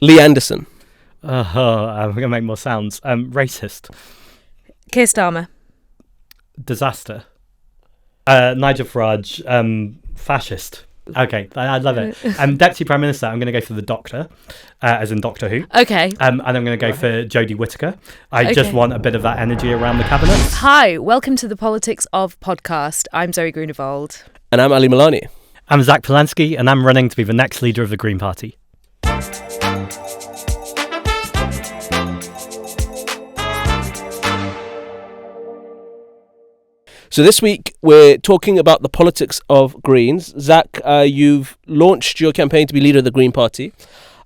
Lee Anderson. I'm going to make more sounds. Racist. Keir Starmer. Disaster. Nigel Farage. Fascist. Okay, I love it. Deputy Prime Minister, I'm going to go for the Doctor, as in Doctor Who. Okay. And I'm going to go for Jodie Whittaker. I just want a bit of that energy around the cabinet. Hi, welcome to the Politics of podcast. I'm Zoe Grunewald. And I'm Ali Milani. I'm Zack Polanski, and I'm running to be the next leader of the Green Party. So this week we're talking about the politics of Greens. Zack, you've launched your campaign to be leader of the Green Party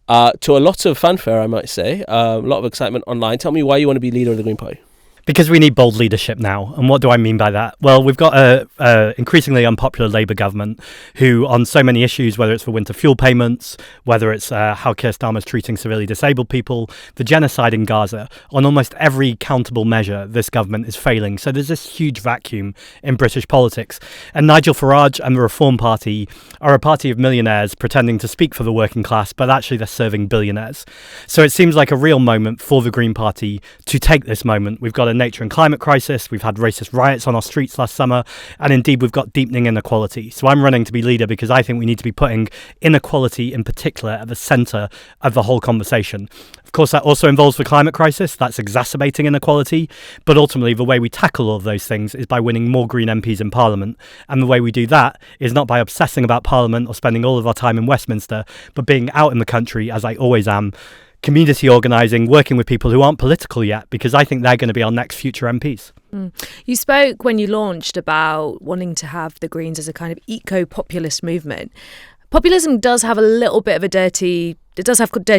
to a lot of fanfare, I might say, a lot of excitement online. Tell me why you want to be leader of the Green Party. Because we need bold leadership now. And what do I mean by that? Well, we've got a increasingly unpopular Labour government who, on so many issues, whether it's for winter fuel payments, whether it's how Keir Starmer's treating severely disabled people, the genocide in Gaza, on almost every countable measure, this government is failing. So there's this huge vacuum in British politics. And Nigel Farage and the Reform Party are a party of millionaires pretending to speak for the working class, but actually they're serving billionaires. So it seems like a real moment for the Green Party to take this moment. We've got a nature and climate crisis, we've had racist riots on our streets last summer, and indeed we've got deepening inequality. So I'm running to be leader because I think we need to be putting inequality in particular at the centre of the whole conversation. Of course, that also involves the climate crisis, that's exacerbating inequality, but ultimately the way we tackle all of those things is by winning more Green MPs in Parliament, and the way we do that is not by obsessing about Parliament or spending all of our time in Westminster, but being out in the country, as I always am, community organising, working with people who aren't political yet, because I think they're going to be our next future MPs. You spoke when you launched about wanting to have the Greens as a kind of eco-populist movement. Populism does have a little bit of dirty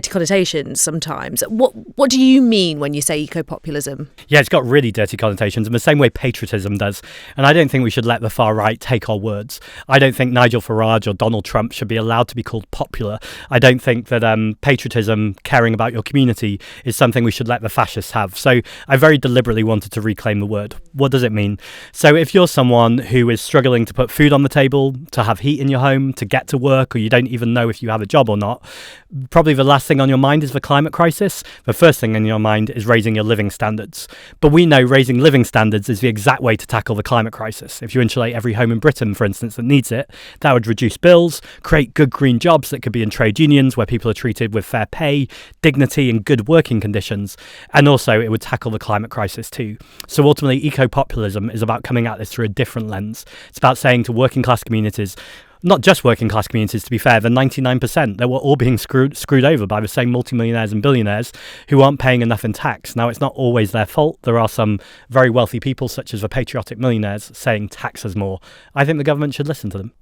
connotations sometimes. What do you mean when you say eco-populism? Yeah, it's got really dirty connotations in the same way patriotism does. And I don't think we should let the far right take our words. I don't think Nigel Farage or Donald Trump should be allowed to be called popular. I don't think that patriotism, caring about your community, is something we should let the fascists have. So I very deliberately wanted to reclaim the word. What does it mean? So if you're someone who is struggling to put food on the table, to have heat in your home, to get to work, or you don't even know if you have a job or not, probably the last thing on your mind is the climate crisis. The first thing on your mind is raising your living standards. But we know raising living standards is the exact way to tackle the climate crisis. If you insulate every home in Britain, for instance, that needs it, that would reduce bills, create good green jobs that could be in trade unions where people are treated with fair pay, dignity and good working conditions. And also it would tackle the climate crisis too. So ultimately, eco-populism is about coming at this through a different lens. It's about saying to working class communities, not just working class communities, to be fair, the 99%, they were all being screwed over by the same multimillionaires and billionaires who aren't paying enough in tax. Now, it's not always their fault. There are some very wealthy people, such as the patriotic millionaires, saying tax us more. I think the government should listen to them.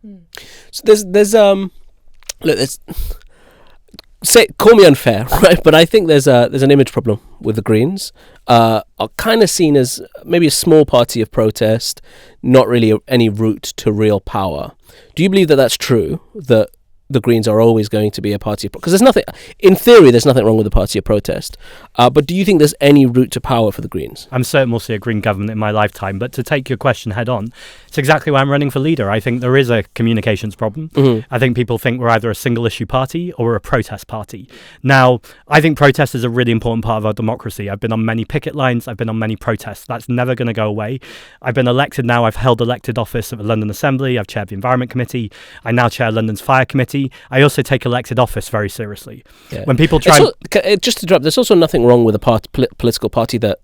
So call me unfair, right? But I think there's an image problem with the Greens. Are kind of seen as maybe a small party of protest, not really any route to real power. Do you believe that that's true, that the Greens are always going to be a party of... Because there's nothing... In theory, there's nothing wrong with a party of protest. But do you think there's any route to power for the Greens? I'm certain we'll see a Green government in my lifetime. But to take your question head on, it's exactly why I'm running for leader. I think there is a communications problem. I think people think we're either a single issue party or we're a protest party. Now, I think protest is a really important part of our democracy. I've been on many picket lines. I've been on many protests. That's never going to go away. I've been elected now. I've held elected office at the London Assembly. I've chaired the Environment Committee. I now chair London's Fire Committee. I also take elected office very seriously. Yeah. When people try... just to interrupt, there's also nothing wrong with a political party that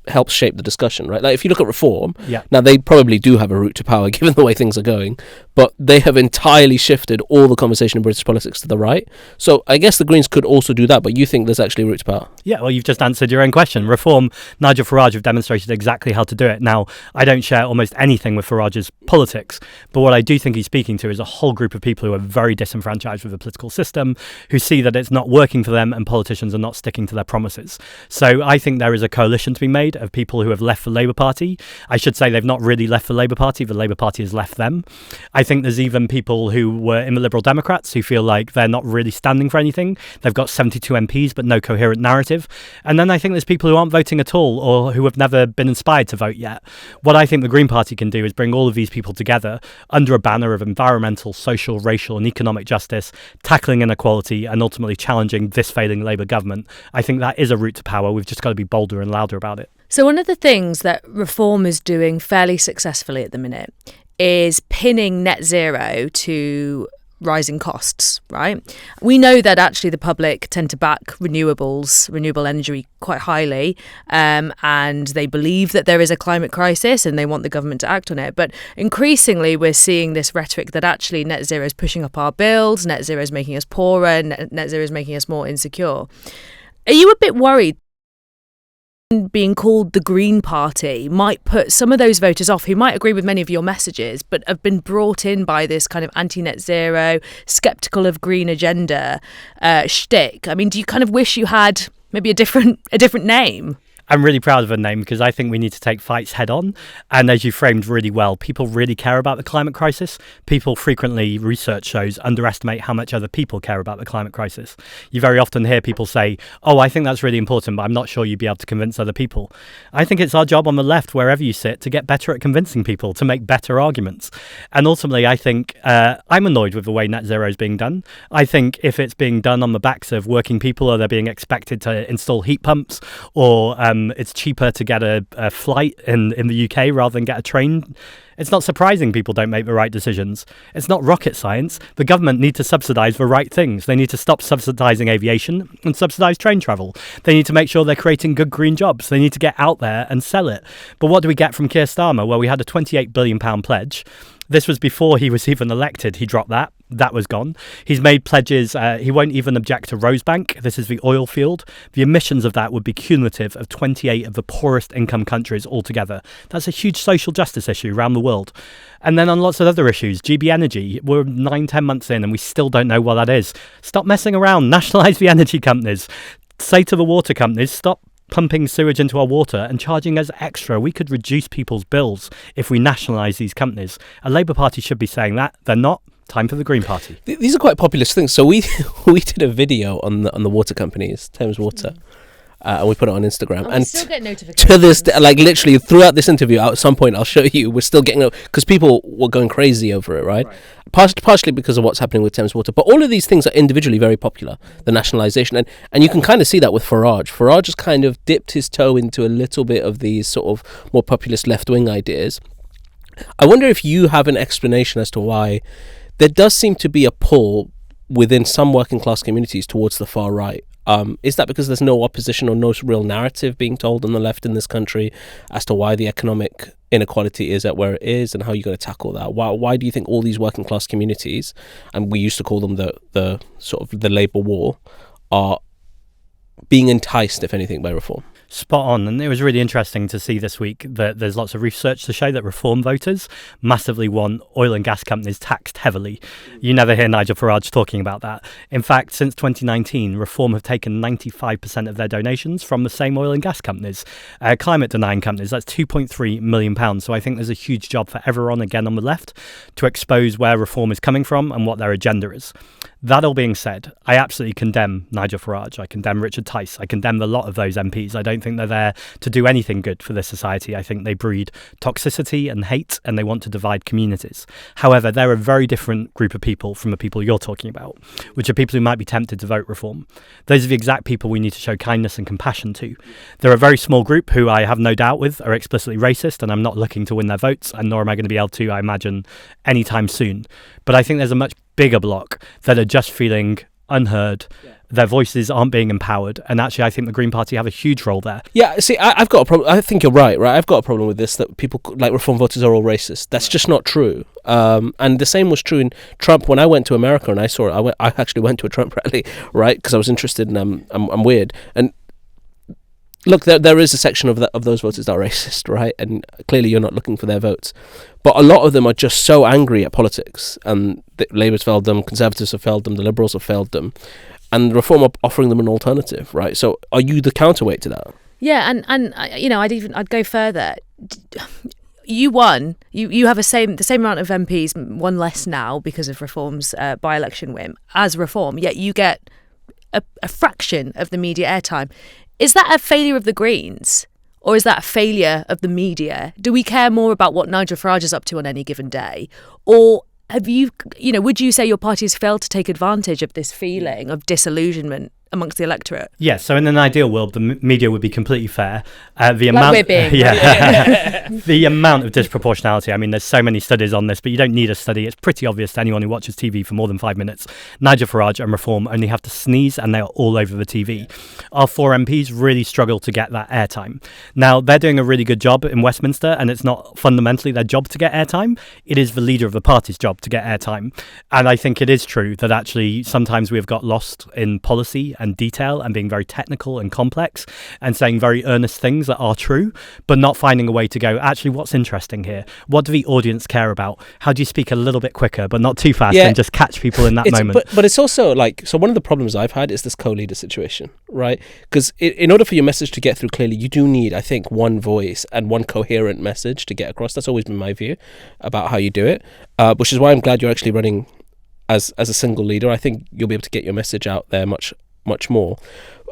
helps shape the discussion, right? Like if you look at Reform, now they probably do have a route to power given the way things are going, but they have entirely shifted all the conversation in British politics to the right. So I guess the Greens could also do that, but you think there's actually a route to power? Yeah, well, you've just answered your own question. Reform, Nigel Farage have demonstrated exactly how to do it. Now, I don't share almost anything with Farage's politics, but what I do think he's speaking to is a whole group of people who are very disenfranchised with the political system, who see that it's not working for them and politicians are not sticking to their promises. So I think there is a coalition to be made. side of people who have left the Labour Party. I should say they've not really left the Labour Party has left them. I think there's even people who were in the Liberal Democrats who feel like they're not really standing for anything. They've got 72 MPs but no coherent narrative. And then I think there's people who aren't voting at all or who have never been inspired to vote yet. What I think the Green Party can do is bring all of these people together under a banner of environmental, social, racial and economic justice, tackling inequality and ultimately challenging this failing Labour government. I think that is a route to power. We've just got to be bolder and louder about it. So one of the things that Reform is doing fairly successfully at the minute is pinning net zero to rising costs, right? We know that actually the public tend to back renewable energy quite highly, and they believe that there is a climate crisis and they want the government to act on it. But increasingly we're seeing this rhetoric that actually net zero is pushing up our bills, net zero is making us poorer, and net zero is making us more insecure. Are you a bit worried being called the Green Party might put some of those voters off who might agree with many of your messages but have been brought in by this kind of anti-net zero, sceptical of green agenda shtick? I mean, do you kind of wish you had maybe a different name? I'm really proud of her name because I think we need to take fights head on. And as you framed really well, people really care about the climate crisis. People frequently, research shows, underestimate how much other people care about the climate crisis. You very often hear people say, oh, I think that's really important, but I'm not sure you'd be able to convince other people. I think it's our job on the left, wherever you sit, to get better at convincing people, to make better arguments. And ultimately, I think I'm annoyed with the way net zero is being done. I think if it's being done on the backs of working people, or they're being expected to install heat pumps, or it's cheaper to get a flight in the UK rather than get a train, it's not surprising people don't make the right decisions. It's not rocket science. The government need to subsidise the right things. They need to stop subsidising aviation and subsidise train travel. They need to make sure they're creating good green jobs. They need to get out there and sell it. But what do we get from Keir Starmer? Well, we had a £28 billion pledge. This was before he was even elected. He dropped that. That was gone. He's made pledges. He won't even object to Rosebank. This is the oil field. The emissions of that would be cumulative of 28 of the poorest income countries altogether. That's a huge social justice issue around the world. And then on lots of other issues, GB Energy, we're 9-10 months in and we still don't know what that is. Stop messing around. Nationalise the energy companies. Say to the water companies, stop pumping sewage into our water and charging us extra. We could reduce people's bills if we nationalise these companies. A Labour Party should be saying that. They're not. Time for the Green Party. These are quite populist things. So we did a video on the water companies, Thames Water, and we put it on Instagram. And and still get notifications. to this day, like literally throughout this interview, at some point I'll show you, we're still getting, because people were going crazy over it, right? Partially because of what's happening with Thames Water, but all of these things are individually very popular. The nationalisation, and you can kind of see that with Farage. Farage has kind of dipped his toe into a little bit of these sort of more populist left-wing ideas. I wonder if you have an explanation as to why there does seem to be a pull within some working class communities towards the far right. Is that because there's no opposition or no real narrative being told on the left in this country as to why the economic inequality is at where it is and how you're going to tackle that? Why do you think all these working class communities, and we used to call them the sort of the Labour war, are being enticed, if anything, by reform? Spot on. And it was really interesting to see this week that there's lots of research to show that Reform voters massively want oil and gas companies taxed heavily. You never hear Nigel Farage talking about that. In fact, since 2019, Reform have taken 95% of their donations from the same oil and gas companies, climate denying companies. That's £2.3 million. So I think there's a huge job for everyone, again, on the left, to expose where Reform is coming from and what their agenda is. That all being said, I absolutely condemn Nigel Farage. I condemn Richard Tice. I condemn a lot of those MPs. I don't think they're there to do anything good for this society. I think they breed toxicity and hate, and they want to divide communities. However, they're a very different group of people from the people you're talking about, which are people who might be tempted to vote Reform. Those are the exact people we need to show kindness and compassion to. They're a very small group who I have no doubt with are explicitly racist, and I'm not looking to win their votes, and nor am I going to be able to, I imagine, anytime soon. But I think there's a much bigger block that are just feeling unheard. Their voices aren't being empowered, and actually I think the Green Party have a huge role there. Yeah, see, I've got a problem. I think you're right. I've got a problem with this, that people like Reform voters are all racist. That's just not true. And the same was true in Trump. When I went to America and I saw it, I actually went to a Trump rally, right? Because I was interested in I'm weird. And look, there is a section of those voters that are racist, right? And clearly you're not looking for their votes. But a lot of them are just so angry at politics, and Labour's failed them, Conservatives have failed them, the Liberals have failed them, and Reform are offering them an alternative, right? So are you the counterweight to that? Yeah, and I'd go further. You won. You have the same amount of MPs, one less now because of Reform's by-election win as Reform. Yet you get a fraction of the media airtime. Is that a failure of the Greens, or is that a failure of the media? Do we care more about what Nigel Farage is up to on any given day, or have would you say your party has failed to take advantage of this feeling of disillusionment amongst the electorate? Yeah, so in an ideal world, the media would be completely fair. The amount of disproportionality. I mean, there's so many studies on this, but you don't need a study. It's pretty obvious to anyone who watches TV for more than 5 minutes. Nigel Farage and Reform only have to sneeze and they're all over the TV. Our 4 MPs really struggle to get that airtime. Now, they're doing a really good job in Westminster, and it's not fundamentally their job to get airtime. It is the leader of the party's job to get airtime. And I think it is true that actually sometimes we have got lost in policy and detail and being very technical and complex and saying very earnest things that are true, but not finding a way to go, actually, what's interesting here? What do the audience care about? How do you speak a little bit quicker, but not too fast, and just catch people in that moment? But it's also so one of the problems I've had is this co-leader situation, right? Because in order for your message to get through clearly, you do need, I think, one voice and one coherent message to get across. That's always been my view about how you do it, which is why I'm glad you're actually running as a single leader. I think you'll be able to get your message out there much more.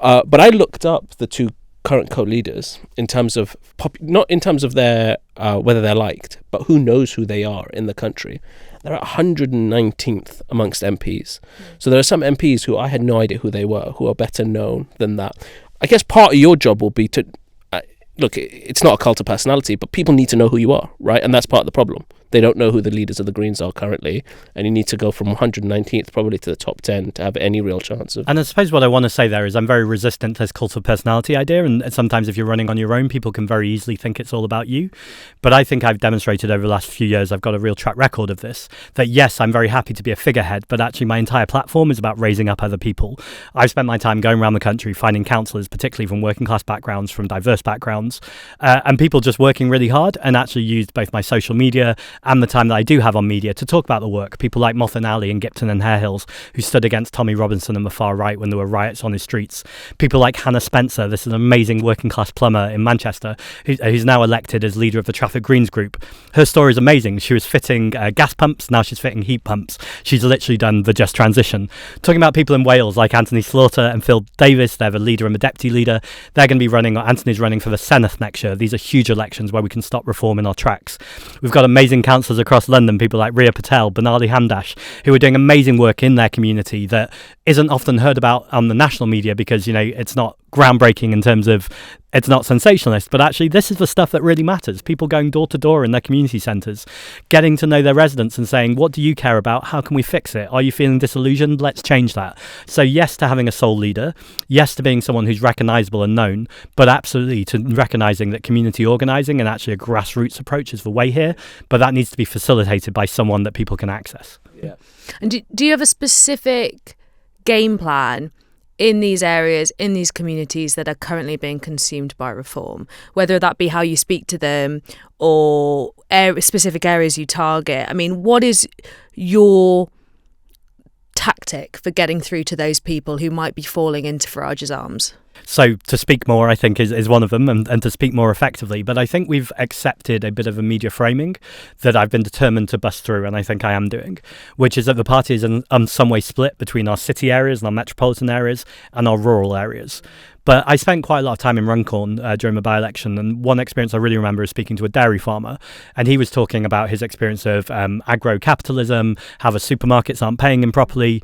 But I looked up the 2 current co-leaders in terms of not in terms of their whether they're liked, but who knows who they are in the country. They're at 119th amongst MPs. So there are some MPs who I had no idea who they were, who are better known than that. I guess part of your job will be to look, it's not a cult of personality, but people need to know who you are, right? And that's part of the problem. They don't know who the leaders of the Greens are currently, and you need to go from 119th probably to the top 10 to have any real chance of... And I suppose what I want to say there is I'm very resistant to this cult of personality idea, and sometimes if you're running on your own, people can very easily think it's all about you. But I think I've demonstrated over the last few years, I've got a real track record of this, that yes, I'm very happy to be a figurehead, but actually my entire platform is about raising up other people. I've spent my time going around the country finding councillors, particularly from working class backgrounds, from diverse backgrounds, and people just working really hard, and actually used both my social media and the time that I do have on media to talk about the work. People like Mothan Ali in Gipton and Hare Hills, who stood against Tommy Robinson and the far right when there were riots on his streets. People like Hannah Spencer, this is an amazing working class plumber in Manchester, who's now elected as leader of the Traffic Greens group. Her story is amazing. She was fitting gas pumps, now she's fitting heat pumps. She's literally done the just transition. Talking about people in Wales like Anthony Slaughter and Phil Davis, they're the leader and the deputy leader. They're going to be running, or Anthony's running for the Senedd next year. These are huge elections where we can stop reform in our tracks. We've got amazing councillors across London, people like Ria Patel, Banali Hamdash, who are doing amazing work in their community that isn't often heard about on the national media because, it's not groundbreaking in terms of it's not sensationalist, but actually this is the stuff that really matters. People going door to door in their community centres, getting to know their residents and saying, what do you care about? How can we fix it? Are you feeling disillusioned? Let's change that. So yes to having a sole leader, yes to being someone who's recognisable and known, but absolutely to recognising that community organising and actually a grassroots approach is the way here, but that needs to be facilitated by someone that people can access. Yeah. And do you have a specific game plan in these areas, in these communities that are currently being consumed by reform, whether that be how you speak to them or specific areas you target? I mean, what is your tactic for getting through to those people who might be falling into Farage's arms? So to speak more, I think, is one of them, and to speak more effectively. But I think we've accepted a bit of a media framing that I've been determined to bust through, and I think I am doing, which is that the party is in some way split between our city areas and our metropolitan areas and our rural areas. But I spent quite a lot of time in Runcorn during the by-election, and one experience I really remember is speaking to a dairy farmer, and he was talking about his experience of agro-capitalism, how the supermarkets aren't paying him properly.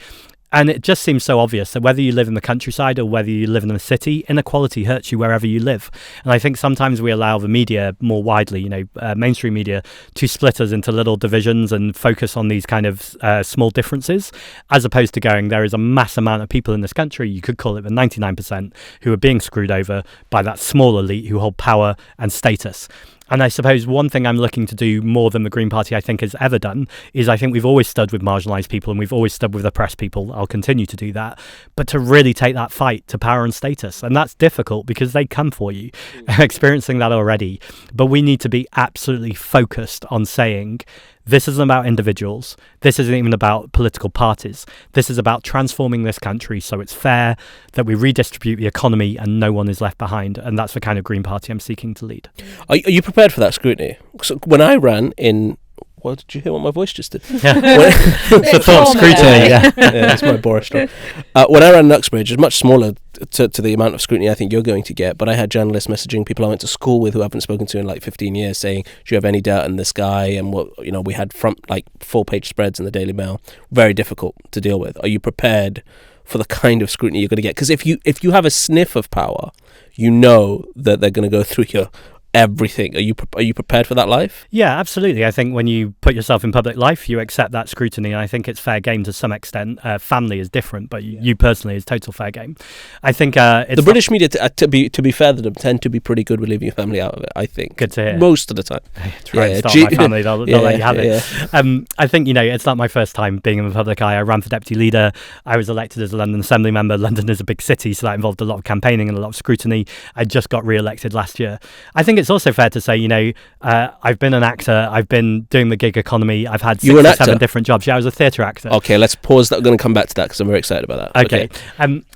And it just seems so obvious that whether you live in the countryside or whether you live in the city, inequality hurts you wherever you live. And I think sometimes we allow the media more widely, mainstream media, to split us into little divisions and focus on these kind of small differences, as opposed to going, there is a mass amount of people in this country, you could call it the 99%, who are being screwed over by that small elite who hold power and status. And I suppose one thing I'm looking to do more than the Green Party, I think, has ever done is I think we've always stood with marginalised people and we've always stood with oppressed people. I'll continue to do that. But to really take that fight to power and status, and that's difficult because they come for you. I'm experiencing that already. But we need to be absolutely focused on saying this isn't about individuals. This isn't even about political parties. This is about transforming this country so it's fair, that we redistribute the economy and no one is left behind. And that's the kind of Green Party I'm seeking to lead. Are you prepared for that scrutiny? So when I ran in... Well, did you hear what my voice just did? Yeah. It's a thought scrutiny. Yeah, that's my Boris story. When I ran in Uxbridge, it's much smaller to the amount of scrutiny I think you're going to get, but I had journalists messaging people I went to school with who I haven't spoken to in like 15 years saying, do you have any doubt in this guy? And we had full page spreads in the Daily Mail. Very difficult to deal with. Are you prepared for the kind of scrutiny you're going to get? Because if you have a sniff of power, you know that they're going to go through your everything. Are you prepared for that life? Yeah, absolutely. I think when you put yourself in public life, you accept that scrutiny, and I think it's fair game to some extent. Family is different, but you personally is total fair game. I think it's the British media, to be fair to them, tend to be pretty good with leaving your family out of it. I think. Good to hear. Most of the time. Try and start my family, they'll let you have it. Yeah. I think it's not my first time being in the public eye. I ran for deputy leader. I was elected as a London Assembly member. London is a big city, so that involved a lot of campaigning and a lot of scrutiny. I just got re-elected last year. I think it's also fair to say, I've been an actor. I've been doing the gig economy. I've had 6 or 7 different jobs. Yeah, I was a theatre actor. Okay, let's pause that. I'm going to come back to that because I'm very excited about that. Okay.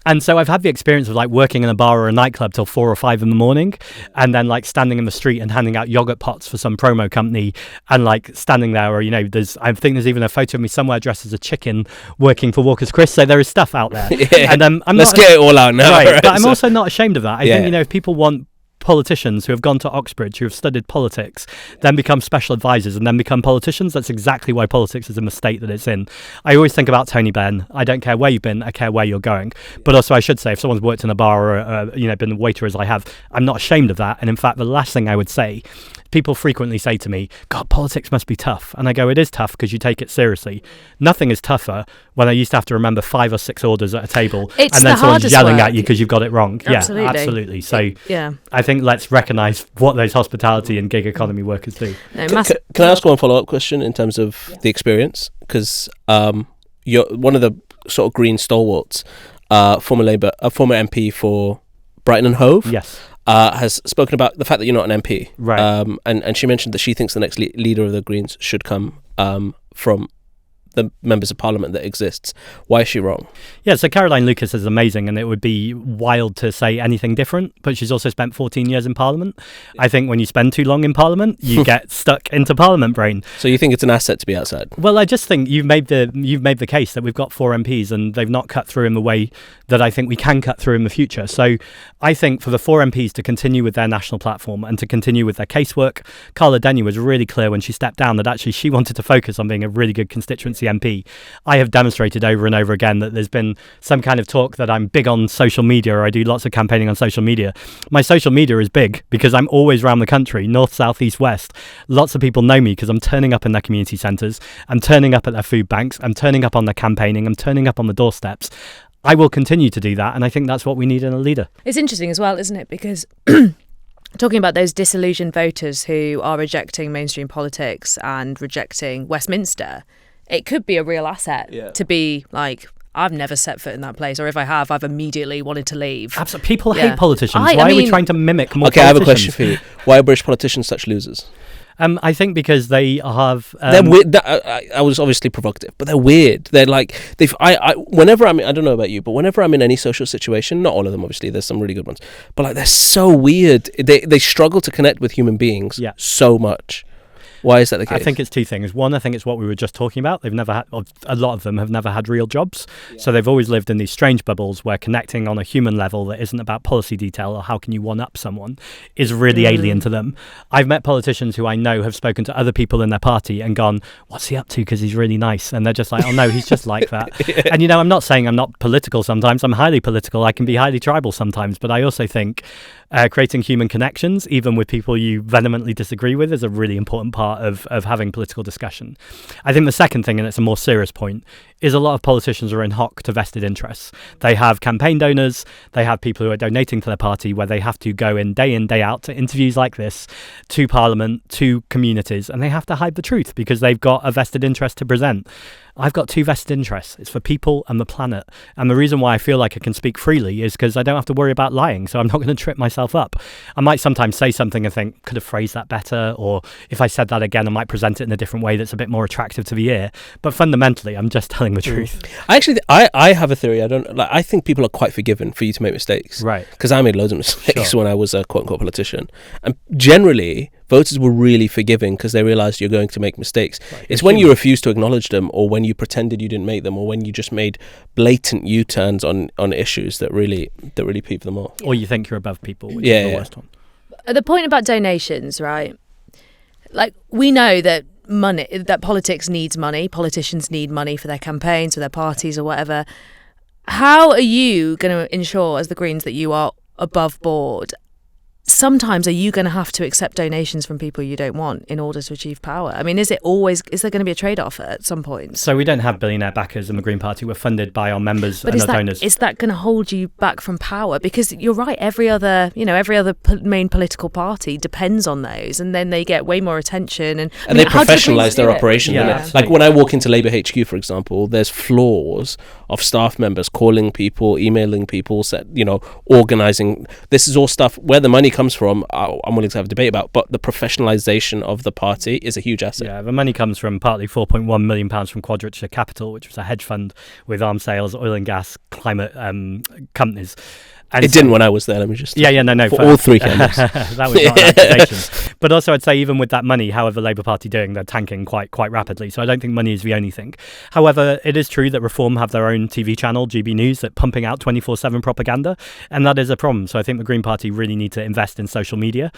And so I've had the experience of working in a bar or a nightclub till 4 or 5 in the morning, and then standing in the street and handing out yogurt pots for some promo company, and standing there, or I think there's even a photo of me somewhere dressed as a chicken working for Walker's Crisp. So there is stuff out there. Yeah. And let's get it all out now. Right, but I'm also not ashamed of that. I think if people want politicians who have gone to Oxbridge, who have studied politics, then become special advisors and then become politicians, that's exactly why politics is in the state that it's in. I always think about Tony Benn. I don't care where you've been, I care where you're going. But also I should say, if someone's worked in a bar or been a waiter as I have, I'm not ashamed of that. And in fact, the last thing I would say, people frequently say to me, God, politics must be tough. And I go, it is tough because you take it seriously. Nothing is tougher when I used to have to remember 5 or 6 orders at a table and then someone's yelling at you because you've got it wrong. Absolutely. Yeah, absolutely. So I think let's recognise what those hospitality and gig economy workers do. Can I ask one follow-up question in terms of the experience? Because you're one of the sort of Green stalwarts, former MP for Brighton and Hove. Yes. Has spoken about the fact that you're not an MP. Right. And she mentioned that she thinks the next leader of the Greens should come from the members of parliament that exists. Why is she wrong? Yeah, so Caroline Lucas is amazing, and it would be wild to say anything different, but she's also spent 14 years in parliament. I think when you spend too long in parliament, you get stuck into parliament brain. So you think it's an asset to be outside? Well, I just think you've made the case that we've got 4 MPs and they've not cut through in the way that I think we can cut through in the future. So I think for the 4 MPs to continue with their national platform and to continue with their casework, Carla Denny was really clear when she stepped down that actually she wanted to focus on being a really good constituency MP. I have demonstrated over and over again that there's been some kind of talk that I'm big on social media, or I do lots of campaigning on social media. My social media is big because I'm always around the country, north, south, east, west. Lots of people know me because I'm turning up in their community centres, I'm turning up at their food banks, I'm turning up on their campaigning, I'm turning up on the doorsteps. I will continue to do that, and I think that's what we need in a leader. It's interesting as well, isn't it? Because talking about those disillusioned voters who are rejecting mainstream politics and rejecting Westminster, it could be a real asset to be like, I've never set foot in that place, or if I have, I've immediately wanted to leave. Absolutely. People hate politicians. Why are we trying to mimic more politicians? Okay, I have a question for you. Why are British politicians such losers? I think because they have... they're weird. I was obviously provocative, but they're weird. They're like... whenever I'm in... I don't know about you, but whenever I'm in any social situation, not all of them, obviously, there's some really good ones, but they're so weird. They struggle to connect with human beings so much. Why is that the case? I think it's 2 things. One, I think it's what we were just talking about. They've never had, a lot of them have never had real jobs. So they've always lived in these strange bubbles where connecting on a human level that isn't about policy detail or how can you one-up someone is really alien to them. I've met politicians who I know have spoken to other people in their party and gone, what's he up to? Because he's really nice. And they're just like, oh no, he's just like that. And I'm not saying I'm not political sometimes. I'm highly political. I can be highly tribal sometimes. But I also think creating human connections, even with people you vehemently disagree with, is a really important part of having political discussion. I think the second thing, and it's a more serious point, is a lot of politicians are in hock to vested interests. They have campaign donors, they have people who are donating to their party where they have to go in, day out to interviews like this, to Parliament, to communities, and they have to hide the truth because they've got a vested interest to present. I've got two vested interests. It's for people and the planet. And the reason why I feel like I can speak freely is because I don't have to worry about lying. So I'm not going to trip myself up. I might sometimes say something and think, could have phrased that better. Or if I said that again, I might present it in a different way that's a bit more attractive to the ear. But fundamentally, I'm just telling the truth. I have a theory. I think people are quite forgiving for you to make mistakes. Right. Because I made loads of mistakes when I was a quote unquote politician. And generally, voters were really forgiving because they realised you're going to make mistakes. Right. It's when you refuse to acknowledge them, or when you pretended you didn't make them, or when you just made blatant U-turns on issues that really peeve them off. Or you think you're above people, which is the worst one. The point about donations, right? Like, we know that politics needs money. Politicians need money for their campaigns, for their parties, or whatever. How are you going to ensure, as the Greens, that you are above board? Sometimes are you going to have to accept donations from people you don't want in order to achieve power? I mean, is there going to be a trade-off at some point? So we don't have billionaire backers in the Green Party. We're funded by our members and our donors. Is that going to hold you back from power? Because you're right, every other main political party depends on those, and then they get way more attention. And they professionalise their operation. Yeah. Like when I walk into Labour HQ, for example, there's floors of staff members calling people, emailing people, organising. This is all stuff where the money comes from. I'm willing to have a debate about, but the professionalisation of the party is a huge asset. Yeah, the money comes from partly £4.1 million from Quadrature Capital, which was a hedge fund with arms sales, oil and gas, climate companies. And it didn't when I was there. Let me just no for all three cameras. That was not an accusation. But also, I'd say even with that money, however the Labour Party doing, they're tanking quite rapidly. So I don't think money is the only thing. However, it is true that Reform have their own TV channel, GB News, that pumping out 24/7 propaganda, and that is a problem. So I think the Green Party really need to invest in social media.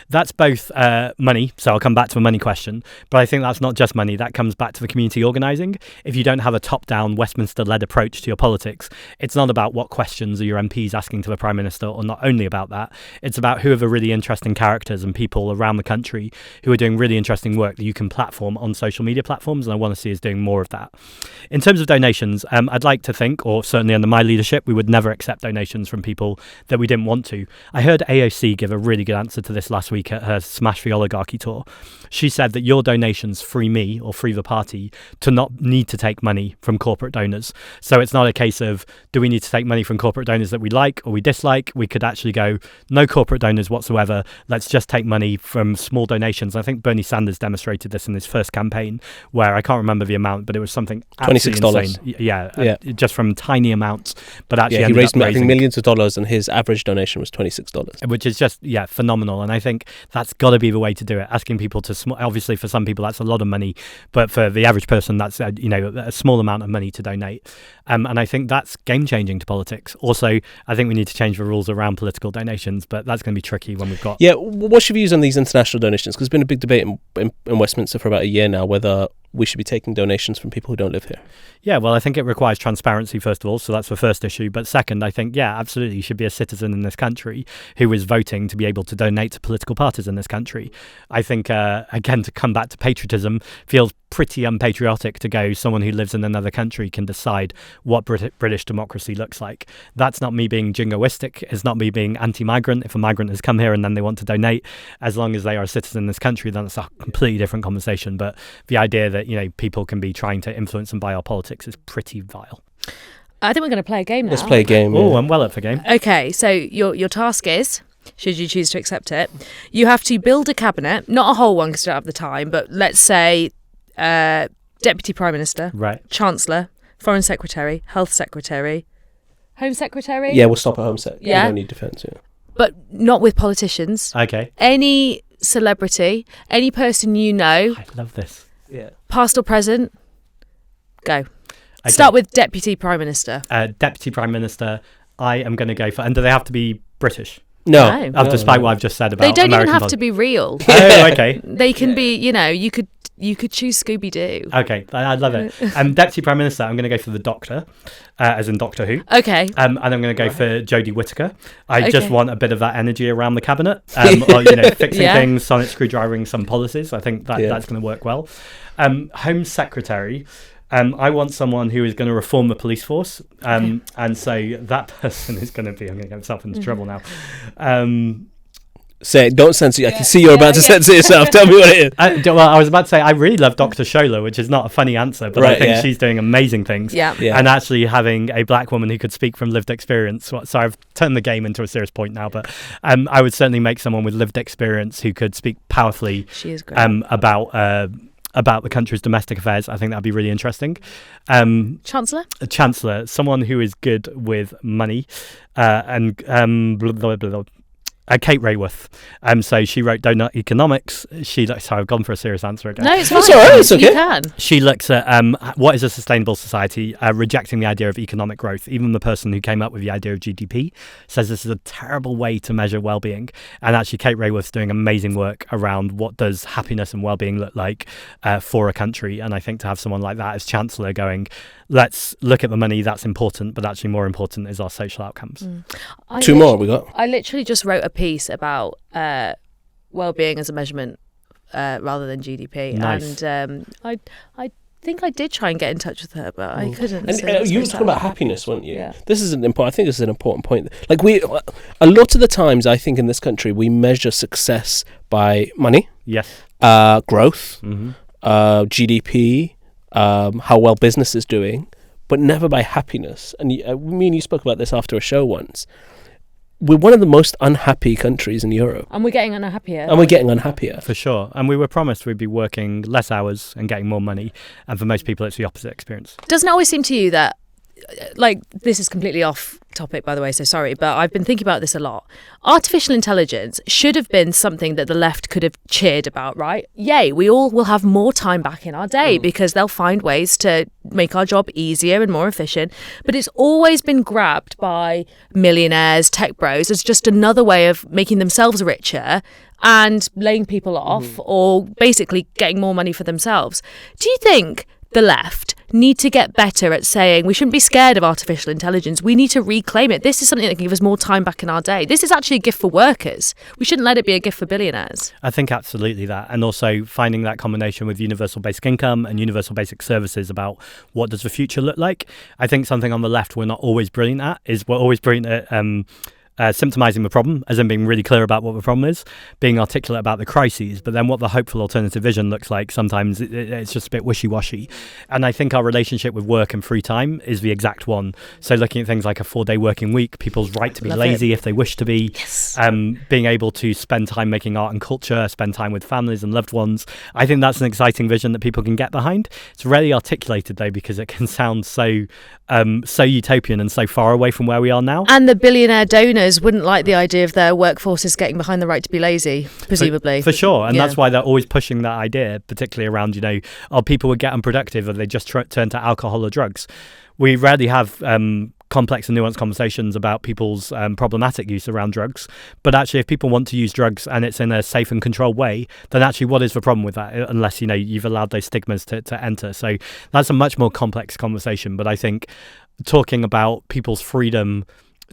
That's both money. So I'll come back to the money question, but I think that's not just money. That comes back to the community organising. If you don't have a top-down Westminster-led approach to your politics, it's not about what questions are your MPs asking to the Prime Minister, or not only about that. It's about who are the really interesting characters and people around the country who are doing really interesting work that you can platform on social media platforms, and I want to see us doing more of that. In terms of donations, I'd like to think, or certainly under my leadership, we would never accept donations from people that we didn't want to. I heard AOC give a really good answer to this last week at her Smash the Oligarchy tour. She said that your donations free me, or free the party, to not need to take money from corporate donors. So it's not a case of, do we need to take money from corporate donors that we like or we dislike? We could actually go, no corporate donors whatsoever. Let's just take money from small donations. I think Bernie Sanders demonstrated this in his first campaign, where I can't remember the amount, but it was something absolutely $26. insane. Yeah, just from tiny amounts. But actually, he raised I think millions of dollars, and his average donation was $26, which is just phenomenal. And I think that's got to be the way to do it. Asking people to obviously for some people that's a lot of money, but for the average person that's a small amount of money to donate. And I think that's game changing to politics. Also, I think we need to change the rules around political donations, but that's going to be tricky when we've got... Yeah, what's your views on these international donations? Because there's been a big debate in Westminster for about a year now whether we should be taking donations from people who don't live here. Yeah, well, I think it requires transparency, first of all, so that's the first issue. But second, I think, absolutely, you should be a citizen in this country who is voting to be able to donate to political parties in this country. I think, again, to come back to patriotism, feels pretty unpatriotic to go, someone who lives in another country can decide what British democracy looks like. That's not me being jingoistic. It's not me being anti-migrant. If a migrant has come here and then they want to donate, as long as they are a citizen in this country, then it's a completely different conversation. But the idea that people can be trying to influence and buy our politics is pretty vile. I think we're going to play a game now. Let's play a game. Oh, I'm well up for game. Okay, so your task is, should you choose to accept it, you have to build a cabinet, not a whole one because you don't have the time, but let's say Deputy Prime Minister, right, Chancellor, Foreign Secretary, Health Secretary, Home Secretary. Yeah, we'll stop at Home Sec. Yeah. We don't need defence, But not with politicians. Okay. Any celebrity, any person you know. I love this. Yeah. Past or present, go. Okay. Start with Deputy Prime Minister. Deputy Prime Minister, I am going to go for... And do they have to be British? No. Despite what I've just said about They don't American even have to be real. Oh, okay. They can be, you could choose Scooby-Doo. Okay, I love it. Deputy Prime Minister, I'm going to go for the Doctor, as in Doctor Who. Okay. And I'm going to go for Jodie Whittaker. I just want a bit of that energy around the cabinet, or fixing things, sonic screwdrivering some policies. I think that's going to work well. Home Secretary. I want someone who is going to reform the police force, and so that person is going to be... I'm going to get myself into trouble now. Say it. Don't censor you. I can see you're about to censor yourself. Tell me what it is. Well, I was about to say I really love Dr. Shola, which is not a funny answer, but I think she's doing amazing things. Yeah. And actually having a black woman who could speak from lived experience. So I've turned the game into a serious point now, but I would certainly make someone with lived experience who could speak powerfully She is great. about the country's domestic affairs. I think that'd be really interesting. Chancellor? A chancellor, someone who is good with money, and Kate Raworth. So she wrote Donut Economics. Sorry, I've gone for a serious answer again. No, it's fine. It's all right, it's okay. You can. She looks at what is a sustainable society, rejecting the idea of economic growth. Even the person who came up with the idea of GDP says this is a terrible way to measure well-being. And actually, Kate Raworth's doing amazing work around what does happiness and well-being look like for a country. And I think to have someone like that as Chancellor going, let's look at the money, that's important, but actually more important is our social outcomes. Two more we got. I literally just wrote a piece about well-being as a measurement rather than GDP. Nice. And I think I did try and get in touch with her, but I couldn't. And so that's you were very talking sad. about happiness, weren't you? Yeah. This is I think this is an important point. Like a lot of the times, I think in this country we measure success by money, Yes. growth, Mm-hmm. GDP, how well business is doing, but never by happiness. And me and you spoke about this after a show once. We're one of the most unhappy countries in Europe. And we're getting unhappier. And we're getting unhappier. For sure. And we were promised we'd be working less hours and getting more money. And for most people, it's the opposite experience. Doesn't it always seem to you that, like, this is completely off topic, by the way, so sorry, but I've been thinking about this a lot. Artificial intelligence should have been something that the left could have cheered about, right? Yay, we all will have more time back in our day because they'll find ways to make our job easier and more efficient. But it's always been grabbed by millionaires, tech bros, as just another way of making themselves richer and laying people off or basically getting more money for themselves. Do you think the left need to get better at saying we shouldn't be scared of artificial intelligence? We need to reclaim it. This is something that can give us more time back in our day. This is actually a gift for workers. We shouldn't let it be a gift for billionaires. I think absolutely that. And also finding that combination with universal basic income and universal basic services about what does the future look like. I think something on the left we're not always brilliant at is we're always brilliant at symptomizing the problem, as in being really clear about what the problem is, being articulate about the crises, but then what the hopeful alternative vision looks like, sometimes it's just a bit wishy-washy. And I think our relationship with work and free time is the exact one. So looking at things like a 4-day working week, people's right to be lazy if they wish to be, being able to spend time making art and culture, spend time with families and loved ones. I think that's an exciting vision that people can get behind. It's rarely articulated, though, because it can sound so utopian and so far away from where we are now. And the billionaire donors wouldn't like the idea of their workforces getting behind the right to be lazy, presumably. For sure. And that's why they're always pushing that idea, particularly around, people would get unproductive or they just turn to alcohol or drugs. We rarely have complex and nuanced conversations about people's problematic use around drugs. But actually, if people want to use drugs and it's in a safe and controlled way, then actually what is the problem with that? Unless, you've allowed those stigmas to enter. So that's a much more complex conversation. But I think talking about people's freedom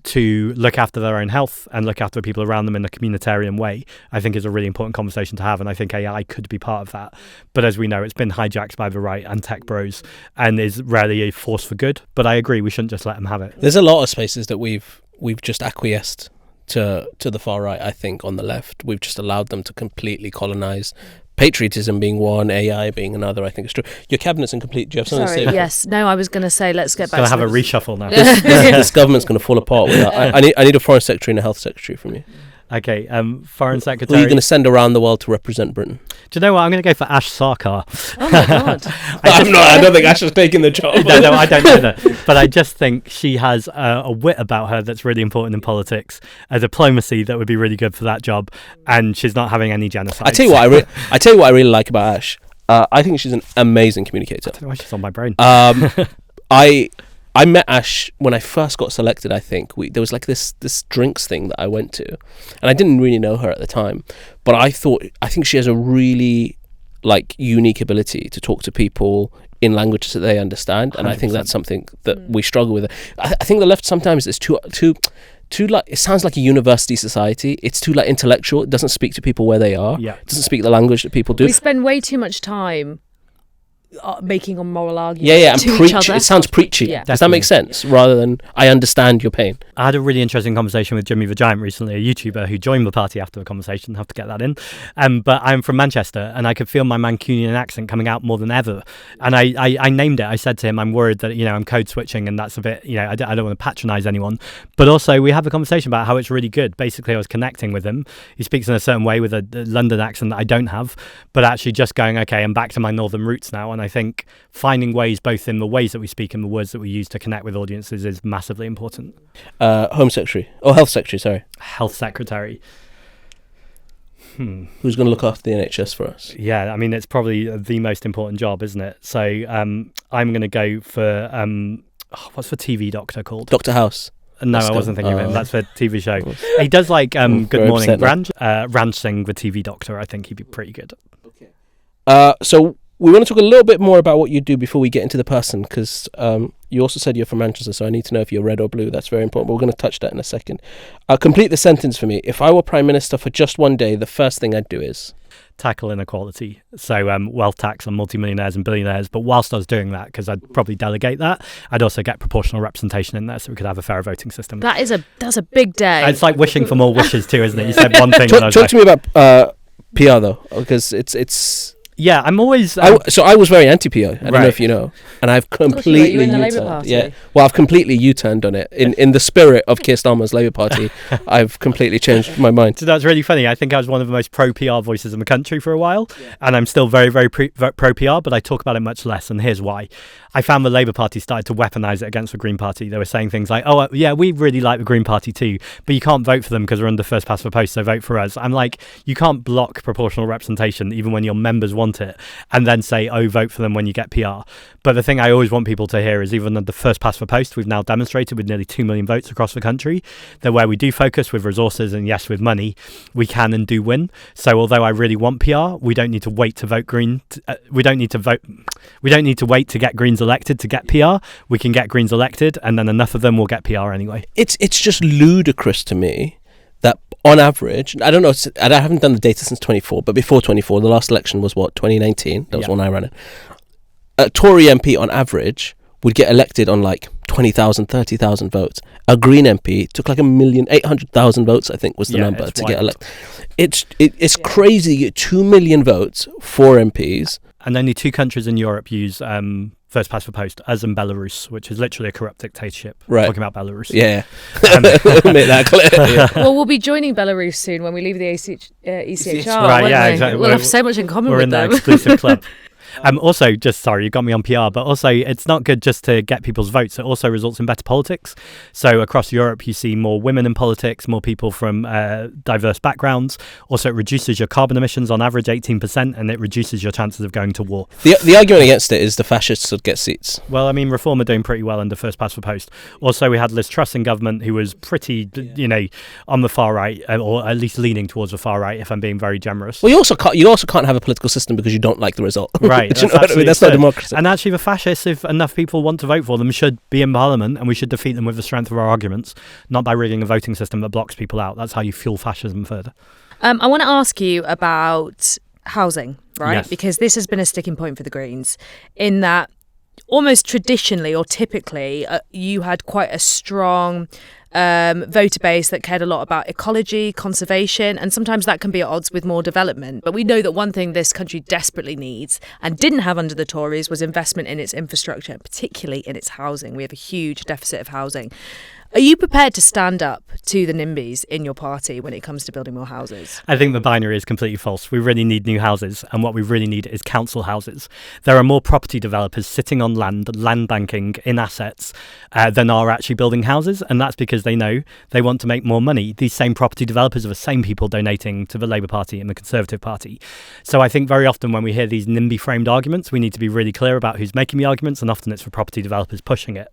to look after their own health and look after people around them in a communitarian way, I think is a really important conversation to have. And I think AI could be part of that. But as we know, it's been hijacked by the right and tech bros and is rarely a force for good. But I agree, we shouldn't just let them have it. There's a lot of spaces that we've just acquiesced to the far right, I think, on the left. We've just allowed them to completely colonize. Patriotism being one, AI being another, I think it's true. Your cabinet's incomplete. Do you have something to say? Yes. No, I was going to say, let's get back Going to to have a reshuffle now. This government's going to fall apart without. I need a foreign secretary and a health secretary from you. Okay, foreign Who are secretary. you going to send around the world to represent Britain? Do you know what? I'm going to go for Ash Sarkar. Oh my God. I don't think Ash has taken the job. No, I don't either. But I just think she has a wit about her that's really important in politics, a diplomacy that would be really good for that job, and she's not having any genocide. I tell you what I really like about Ash. I think she's an amazing communicator. I don't know why she's on my brain. I met Ash when I first got selected. I think there was like this drinks thing that I went to, and I didn't really know her at the time, but I think she has a really unique ability to talk to people in languages that they understand, and 100%. I think that's something that we struggle with. I think the left sometimes is too it sounds like a university society. It's too intellectual. It doesn't speak to people where they are. Yeah. It doesn't speak the language that people do. We spend way too much time making a moral argument Yeah, and to preach. each other. It sounds preachy. Yeah. Does that make sense? Rather than I understand your pain. I had a really interesting conversation with Jimmy the Giant recently, a YouTuber who joined the party after the conversation. Have to get that in. But I'm from Manchester, and I could feel my Mancunian accent coming out more than ever. And I named it. I said to him, I'm worried that I'm code switching, and that's a bit. I don't want to patronise anyone. But also, we have a conversation about how it's really good. Basically, I was connecting with him. He speaks in a certain way with a London accent that I don't have, but actually just going, okay, I'm back to my northern roots now. And I think finding ways, both in the ways that we speak and the words that we use to connect with audiences, is massively important. Home Secretary. Oh, Health Secretary, sorry. Health Secretary. Who's going to look after the NHS for us? Yeah, I mean, it's probably the most important job, isn't it? So I'm going to go for, what's the TV doctor called? Dr. House. No, I wasn't thinking of him. That's a TV show. He does like Good Morning Ranch. Ranch Singh, the TV doctor. I think he'd be pretty good. So we want to talk a little bit more about what you do before we get into the person, because you also said you're from Manchester, so I need to know if you're red or blue. That's very important, but we're going to touch that in a second. Complete the sentence for me. If I were Prime Minister for just one day, the first thing I'd do is... tackle inequality. So wealth tax on multimillionaires and billionaires. But whilst I was doing that, because I'd probably delegate that, I'd also get proportional representation in there so we could have a fairer voting system. That's a big day. It's like wishing for more wishes too, isn't it? You said one thing. Talk to me about PR though, because it's yeah, I'm always... so I was very anti-PR, I don't know if you know, and I've completely U-turned. Yeah, well, I've completely U-turned on it. In the spirit of Keir Starmer's Labour Party, I've completely changed my mind. So that's really funny. I think I was one of the most pro-PR voices in the country for a while, and I'm still very, very pro-PR, but I talk about it much less, and here's why. I found the Labour Party started to weaponise it against the Green Party. They were saying things like, oh, yeah, we really like the Green Party too, but you can't vote for them because we're under first past the post, so vote for us. I'm like, you can't block proportional representation even when your members want it, and then say, oh, vote for them when you get PR. But the thing I always want people to hear is even under first past the post, we've now demonstrated with nearly 2 million votes across the country that where we do focus with resources and yes, with money, we can and do win. So although I really want PR, we don't need to wait to vote Green. We don't need to wait to get Greens elected to get PR. We can get Greens elected, and then enough of them will get PR anyway. It's just ludicrous to me that on average, I don't know, I haven't done the data since 24, but before 24, the last election was what, 2019? That was when I ran it. A Tory MP on average would get elected on like 20,000, 30,000 votes. A Green MP took like 800,000 votes, I think was the number to get elected. It's crazy. You get 2 million votes for MPs. And only 2 countries in Europe use first past the post, us and Belarus, which is literally a corrupt dictatorship. Right. Talking about Belarus. Yeah. Make that clear. Yeah. Well, we'll be joining Belarus soon when we leave the ECHR. Right, yeah, exactly. We'll have so much in common with them. We're in the exclusive club. Also, you got me on PR, but also it's not good just to get people's votes. It also results in better politics. So across Europe, you see more women in politics, more people from diverse backgrounds. Also, it reduces your carbon emissions on average 18%, and it reduces your chances of going to war. The argument against it is the fascists would get seats. Well, I mean, Reform are doing pretty well under first past the post. Also, we had Liz Truss in government, who was pretty, on the far right, or at least leaning towards the far right, if I'm being very generous. Well, you also can't have a political system because you don't like the result. Right. Do you know what I mean? That's not democracy. And actually, the fascists, if enough people want to vote for them, should be in Parliament, and we should defeat them with the strength of our arguments, not by rigging a voting system that blocks people out. That's how you fuel fascism further. I want to ask you about housing, right? Yes. Because this has been a sticking point for the Greens, in that almost traditionally or typically, you had quite a strong voter base that cared a lot about ecology, conservation, and sometimes that can be at odds with more development. But we know that one thing this country desperately needs and didn't have under the Tories was investment in its infrastructure, particularly in its housing. We have a huge deficit of housing. Are you prepared to stand up to the NIMBYs in your party when it comes to building more houses? I think the binary is completely false. We really need new houses, and what we really need is council houses. There are more property developers sitting on land banking in assets than are actually building houses, and that's because they know they want to make more money. These same property developers are the same people donating to the Labour Party and the Conservative Party. So I think very often when we hear these NIMBY-framed arguments, we need to be really clear about who's making the arguments, and often it's the property developers pushing it.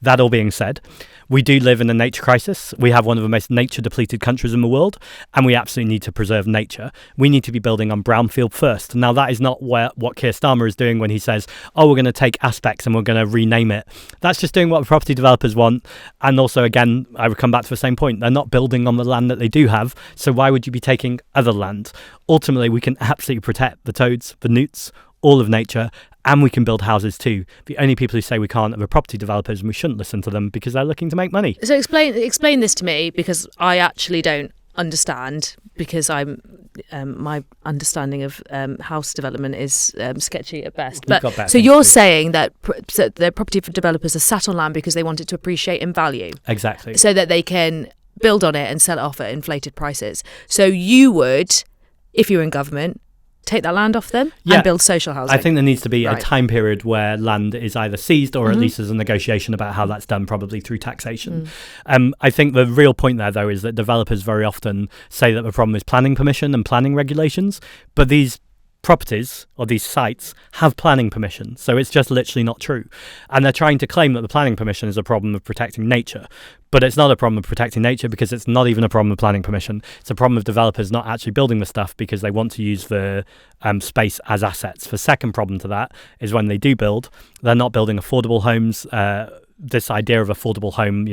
That all being said, we do live in a nature crisis. We have one of the most nature-depleted countries in the world, and we absolutely need to preserve nature. We need to be building on brownfield first. Now, that is not what Keir Starmer is doing when he says, oh, we're going to take aspects and we're going to rename it. That's just doing what the property developers want. And also, again, I would come back to the same point. They're not building on the land that they do have, so why would you be taking other land? Ultimately, we can absolutely protect the toads, the newts, all of nature, and we can build houses too. The only people who say we can't are the property developers, and we shouldn't listen to them because they're looking to make money. So explain this to me, because I actually don't understand, because my understanding of house development is sketchy at best. But so you're saying that the property developers are sat on land because they want it to appreciate in value. Exactly. So that they can build on it and sell it off at inflated prices. So you would, if you were in government, take that land off them and build social housing. I think there needs to be a time period where land is either seized or at least there's a negotiation about how that's done, probably through taxation. I think the real point there, though, is that developers very often say that the problem is planning permission and planning regulations, but these properties or these sites have planning permission, so it's just literally not true. And they're trying to claim that the planning permission is a problem of protecting nature, but it's not a problem of protecting nature because it's not even a problem of planning permission. It's a problem of developers not actually building the stuff because they want to use the space as assets. The second problem to that is when they do build, they're not building affordable homes. This idea of affordable home,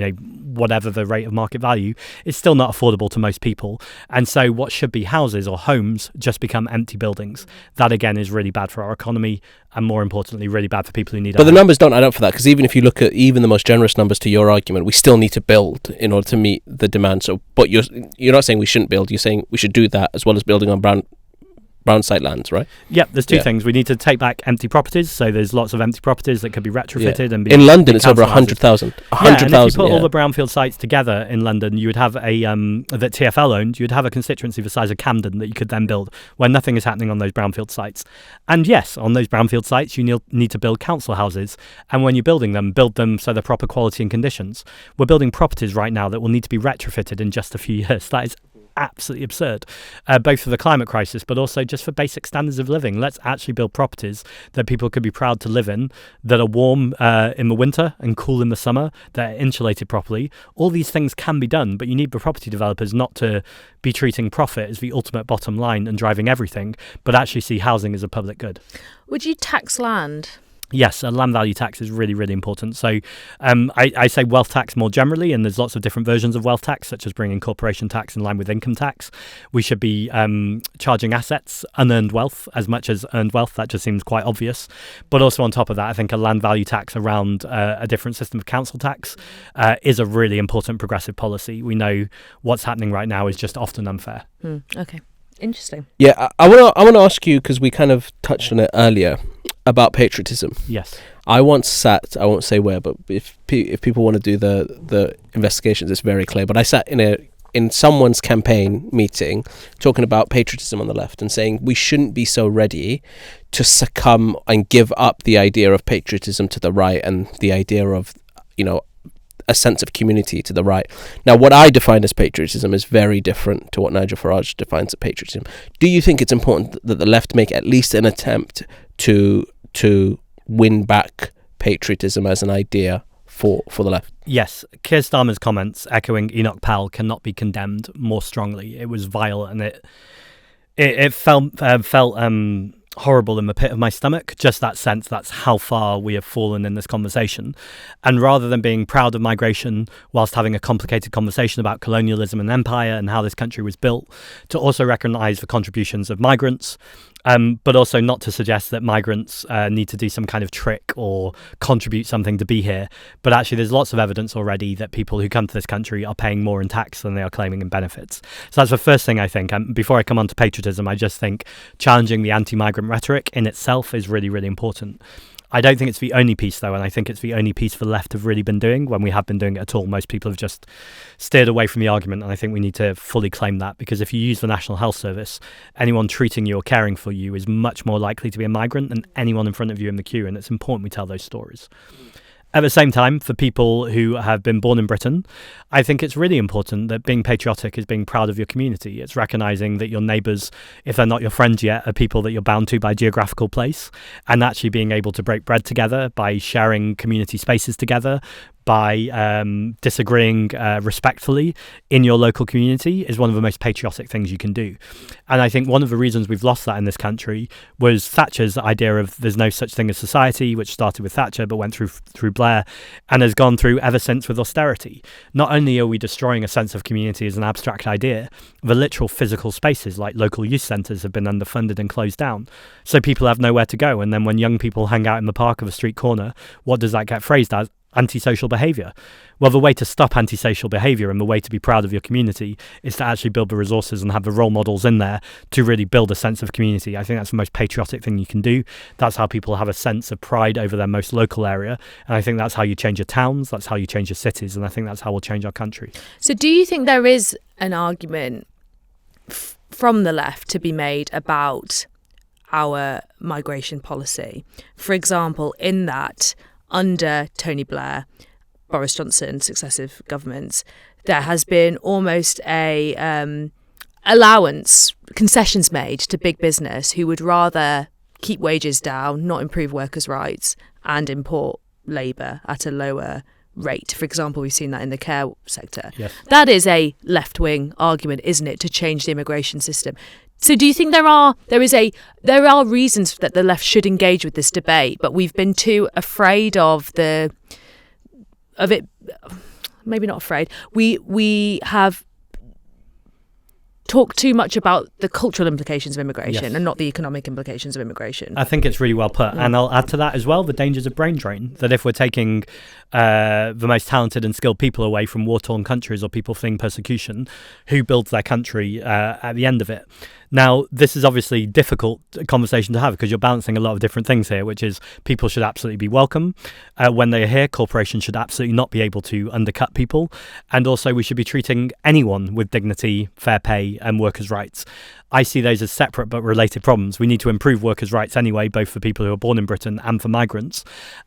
whatever the rate of market value, is still not affordable to most people. And so what should be houses or homes just become empty buildings. That, again, is really bad for our economy and, more importantly, really bad for people who need it. But the numbers don't add up for that, because even if you look at even the most generous numbers to your argument, we still need to build in order to meet the demand. So, but you're not saying we shouldn't build. You're saying we should do that as well as building on brown site lands, right? Yep, there's two things. We need to take back empty properties, so there's lots of empty properties that could be retrofitted and be in London. It's over 100,000. 100,000. And if you put all the brownfield sites together in London, you would have that TfL owned. You would have a constituency the size of Camden that you could then build, where nothing is happening on those brownfield sites. And yes, on those brownfield sites, you need to build council houses, and when you're build them so they're proper quality and conditions. We're building properties right now that will need to be retrofitted in just a few years. That is absolutely absurd, both for the climate crisis but also just for basic standards of living. Let's actually build properties that people could be proud to live in, that are warm in the winter and cool in the summer, that are insulated properly. All these things can be done, but you need the property developers not to be treating profit as the ultimate bottom line and driving everything, but actually see housing as a public good. Would you tax land? Yes, a land value tax is really, really important. So I say wealth tax more generally, and there's lots of different versions of wealth tax, such as bringing corporation tax in line with income tax. We should be charging assets, unearned wealth, as much as earned wealth. That just seems quite obvious. But also on top of that, I think a land value tax around a different system of council tax is a really important progressive policy. We know what's happening right now is just often unfair. Okay. Interesting. Yeah, I want to ask you, because we kind of touched on it earlier, about patriotism. Yes. I once sat, I won't say where, but if people want to do the investigations, it's very clear. But I sat in someone's campaign meeting talking about patriotism on the left and saying we shouldn't be so ready to succumb and give up the idea of patriotism to the right and the idea of, a sense of community to the right. Now, what I define as patriotism is very different to what Nigel Farage defines as patriotism. Do you think it's important that the left make at least an attempt to win back patriotism as an idea for the left? Yes, Keir Starmer's comments echoing Enoch Powell cannot be condemned more strongly. It was vile, and it felt horrible in the pit of my stomach, just that sense that's how far we have fallen in this conversation. And rather than being proud of migration whilst having a complicated conversation about colonialism and empire and how this country was built, to also recognise the contributions of migrants, but also not to suggest that migrants need to do some kind of trick or contribute something to be here. But actually, there's lots of evidence already that people who come to this country are paying more in tax than they are claiming in benefits. So that's the first thing I think. Before I come on to patriotism, I just think challenging the anti-migrant rhetoric in itself is really, really important. I don't think it's the only piece, though, and I think it's the only piece the left have really been doing when we have been doing it at all. Most people have just steered away from the argument, and I think we need to fully claim that, because if you use the National Health Service, anyone treating you or caring for you is much more likely to be a migrant than anyone in front of you in the queue, and it's important we tell those stories. At the same time, for people who have been born in Britain, I think it's really important that being patriotic is being proud of your community. It's recognising that your neighbours, if they're not your friends yet, are people that you're bound to by geographical place, and actually being able to break bread together by sharing community spaces together, by disagreeing respectfully in your local community is one of the most patriotic things you can do. And I think one of the reasons we've lost that in this country was Thatcher's idea of there's no such thing as society, which started with Thatcher but went through Blair and has gone through ever since with austerity. Not only are we destroying a sense of community as an abstract idea, the literal physical spaces like local youth centres have been underfunded and closed down. So people have nowhere to go. And then when young people hang out in the park of a street corner, what does that get phrased as? Antisocial behaviour. Well, the way to stop antisocial behaviour and the way to be proud of your community is to actually build the resources and have the role models in there to really build a sense of community. I think that's the most patriotic thing you can do. That's how people have a sense of pride over their most local area. And I think that's how you change your towns, that's how you change your cities, and I think that's how we'll change our country. So do you think there is an argument from the left to be made about our migration policy? For example, in that under Tony Blair, Boris Johnson, successive governments, there has been almost a concessions made to big business who would rather keep wages down, not improve workers' rights, and import labour at a lower rate. For example, we've seen that in the care sector. Yes. That is a left-wing argument, isn't it, to change the immigration system? So do you think there are reasons that the left should engage with this debate, but we've been too afraid of it? Maybe not afraid. We have talked too much about the cultural implications of immigration and not the economic implications of immigration. I think it's really well put. And I'll add to that as well the dangers of brain drain, that if we're taking the most talented and skilled people away from war-torn countries or people fleeing persecution, who builds their country at the end of it? Now, this is obviously a difficult conversation to have because you're balancing a lot of different things here, which is people should absolutely be welcome when they are here. Corporations should absolutely not be able to undercut people. And also we should be treating anyone with dignity, fair pay and workers' rights. I see those as separate but related problems. We need to improve workers' rights anyway, both for people who are born in Britain and for migrants.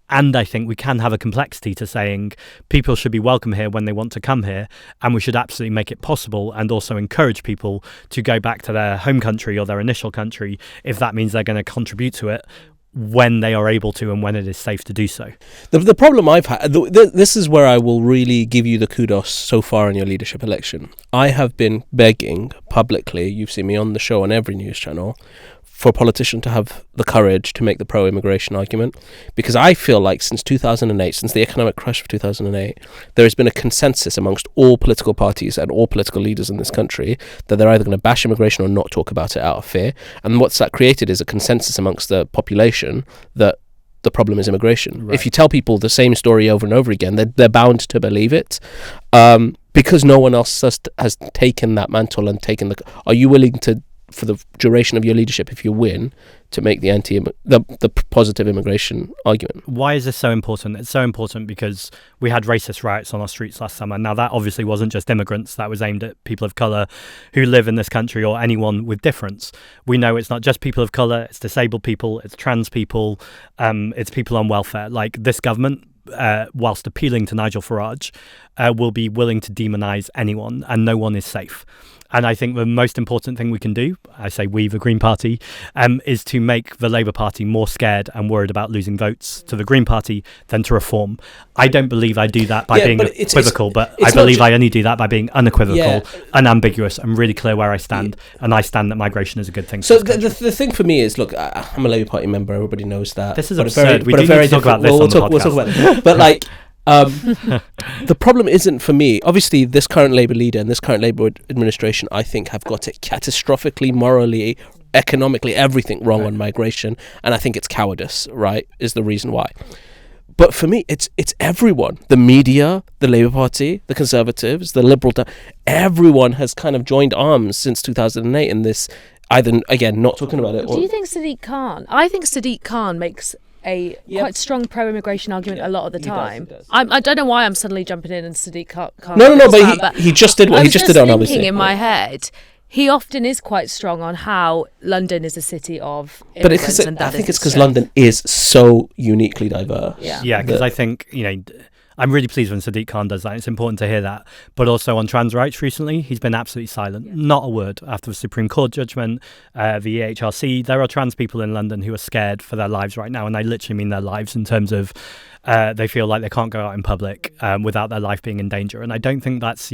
And I think we can have a complexity to saying people should be welcome here when they want to come here, and we should absolutely make it possible and also encourage people to go back to their home country or their initial country if that means they're going to contribute to it when they are able to and when it is safe to do so. The problem I've had, this is where I will really give you the kudos so far in your leadership election. I have been begging publicly, you've seen me on the show on every news channel, for a politician to have the courage to make the pro-immigration argument, because I feel like since 2008, since the economic crash of 2008, there has been a consensus amongst all political parties and all political leaders in this country that they're either going to bash immigration or not talk about it out of fear. And what's that created is a consensus amongst the population that the problem is immigration. Right. If you tell people the same story over and over again, they're bound to believe it, because no one else has taken that mantle and taken the... Are you willing to, for the duration of your leadership, if you win, to make the positive immigration argument? Why is this so important? It's so important because we had racist riots on our streets last summer. Now, that obviously wasn't just immigrants. That was aimed at people of colour who live in this country or anyone with difference. We know it's not just people of colour, it's disabled people, it's trans people, it's people on welfare. Like, this government, whilst appealing to Nigel Farage, will be willing to demonise anyone, and no one is safe. And I think the most important thing we can do, I say we, the Green Party, is to make the Labour Party more scared and worried about losing votes to the Green Party than to reform. I don't believe I do that by being equivocal, but I believe I only do that by being unequivocal, unambiguous, and really clear where I stand. And I stand that migration is a good thing. So the thing for me is, look, I'm a Labour Party member. Everybody knows that. This is absurd. We do need to talk about this on the podcast. We'll talk about it. But like... the problem isn't for me. Obviously, this current Labour leader and this current Labour administration, I think, have got it catastrophically, morally, economically, everything wrong on migration. And I think it's cowardice, right, is the reason why. But for me, it's everyone. The media, the Labour Party, the Conservatives, the Liberal... everyone has kind of joined arms since 2008 in this, either, again, not talking about it. Do you think Sadiq Khan... I think Sadiq Khan makes... a quite strong pro-immigration argument a lot of the time. He does. I don't know why I'm suddenly jumping in and Sadiq Khan. No, but he just did what he just did on, obviously. In my head, he often is quite strong on how London is a city of immigrants. I think it's because London is so uniquely diverse. Yeah, because I think, I'm really pleased when Sadiq Khan does that. It's important to hear that. But also on trans rights recently, he's been absolutely silent. Not a word after the Supreme Court judgment, the EHRC. There are trans people in London who are scared for their lives right now, and I literally mean their lives in terms of they feel like they can't go out in public without their life being in danger. And I don't think that's,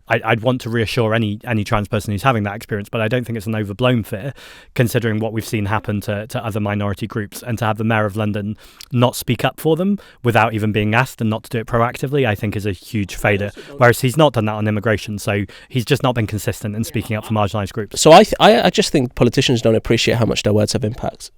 I'd want to reassure any trans person who's having that experience, but I don't think it's an overblown fear, considering what we've seen happen to other minority groups. And to have the Mayor of London not speak up for them without even being asked, and not to do it proactively, I think is a huge failure. Whereas he's not done that on immigration, so he's just not been consistent in speaking up for marginalised groups. So I just think politicians don't appreciate how much their words have impact.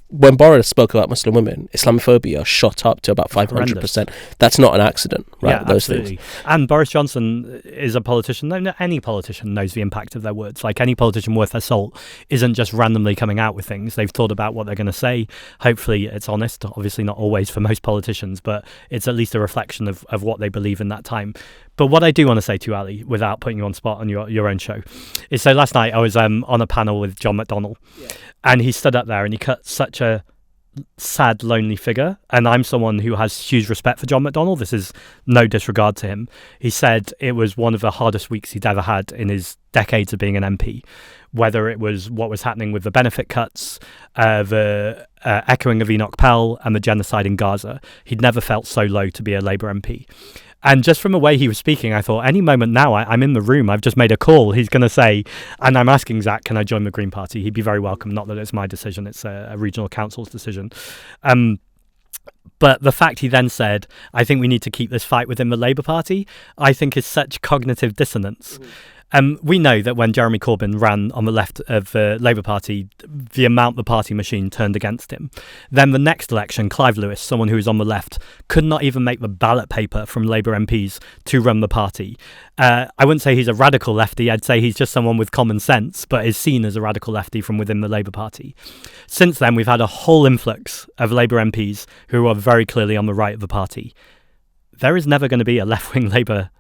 When Boris spoke about Muslim women, Islamophobia shot up to about 500%. That's not an accident, right? Yeah, those absolutely. things. And Boris Johnson is a politician. Any politician knows the impact of their words. Like, any politician worth their salt isn't just randomly coming out with things. They've thought about what they're going to say. Hopefully it's honest. Obviously not always for most politicians, but it's at least a reflection of what they believe in that time. But what I do want to say to you, Ali, without putting you on spot on your own show, is so last night I was on a panel with John McDonnell, and he stood up there and he cut such a sad, lonely figure. And I'm someone who has huge respect for John McDonnell. This is no disregard to him. He said it was one of the hardest weeks he'd ever had in his decades of being an MP, whether it was what was happening with the benefit cuts, the echoing of Enoch Powell, and the genocide in Gaza. He'd never felt so low to be a Labour MP. And just from the way he was speaking, I thought, any moment now, I'm in the room, I've just made a call, he's going to say, and I'm asking Zack, can I join the Green Party? He'd be very welcome. Not that it's my decision, it's a regional council's decision. But the fact he then said, I think we need to keep this fight within the Labour Party, I think is such cognitive dissonance. We know that when Jeremy Corbyn ran on the left of the Labour Party, the amount the party machine turned against him. Then the next election, Clive Lewis, someone who was on the left, could not even make the ballot paper from Labour MPs to run the party. I wouldn't say he's a radical lefty, I'd say he's just someone with common sense, but is seen as a radical lefty from within the Labour Party. Since then, we've had a whole influx of Labour MPs who are very clearly on the right of the party. There is never going to be a left-wing Labour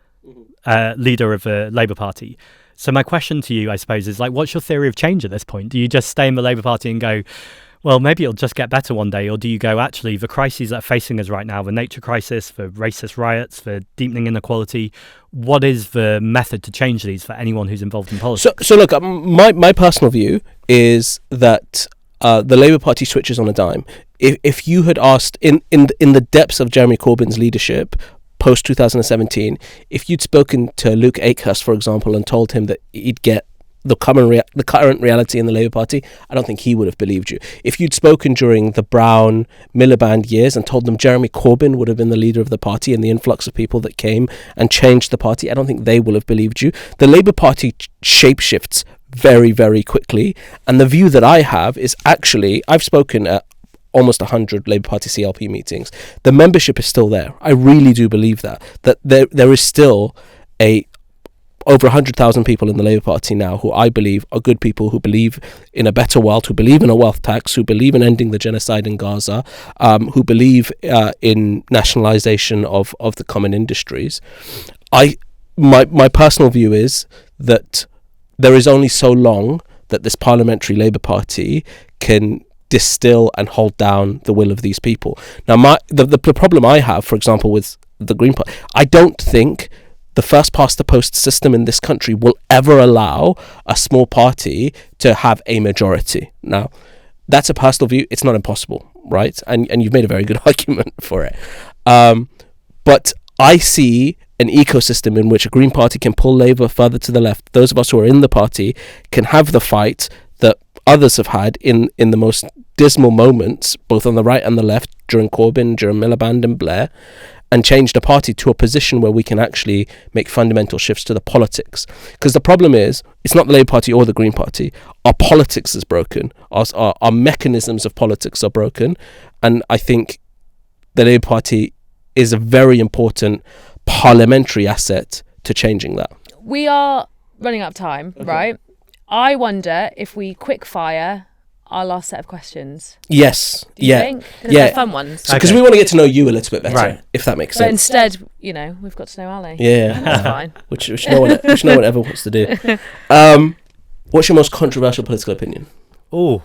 leader of the Labour Party. So my question to you, I suppose, is what's your theory of change at this point? Do you just stay in the Labour Party and go, well, maybe it'll just get better one day? Or do you go, actually, the crises that are facing us right now, the nature crisis, the racist riots, the deepening inequality, what is the method to change these for anyone who's involved in politics? So look, my personal view is that the Labour Party switches on a dime. If you had asked, in the depths of Jeremy Corbyn's leadership, post 2017, if you'd spoken to Luke Akehurst, for example, and told him that he'd get the current reality in the Labour Party, I don't think he would have believed you. If you'd spoken during the Brown Miliband years and told them Jeremy Corbyn would have been the leader of the party and the influx of people that came and changed the party, I don't think they will have believed you. The Labour Party shapeshifts very, very quickly, and the view that I have is, actually, I've spoken at almost 100 Labour Party CLP meetings. The membership is still there. I really do believe that there is still over 100,000 people in the Labour Party now who I believe are good people, who believe in a better world, who believe in a wealth tax, who believe in ending the genocide in Gaza, who believe in nationalisation of the common industries. My personal view is that there is only so long that this parliamentary Labour Party can distill and hold down the will of these people. Now, the problem I have, for example, with the Green Party, I don't think the first past the post system in this country will ever allow a small party to have a majority. Now, that's a personal view. It's not impossible, right? And you've made a very good argument for it. But I see an ecosystem in which a Green Party can pull Labour further to the left. Those of us who are in the party can have the fight that others have had in the most dismal moments, both on the right and the left, during Corbyn, during Miliband and Blair, and change the party to a position where we can actually make fundamental shifts to the politics. Because the problem is, it's not the Labour Party or the Green Party. Our politics is broken. Our mechanisms of politics are broken. And I think the Labour Party is a very important parliamentary asset to changing that. We are running out of time, right? I wonder if we quickfire our last set of questions. Yes. Do you think? Because they're fun ones. Because we want to get to know you a little bit better, right, if that makes But sense. instead, we've got to know Ali. Yeah. That's fine. Which no one ever wants to do. What's your most controversial political opinion? Oh.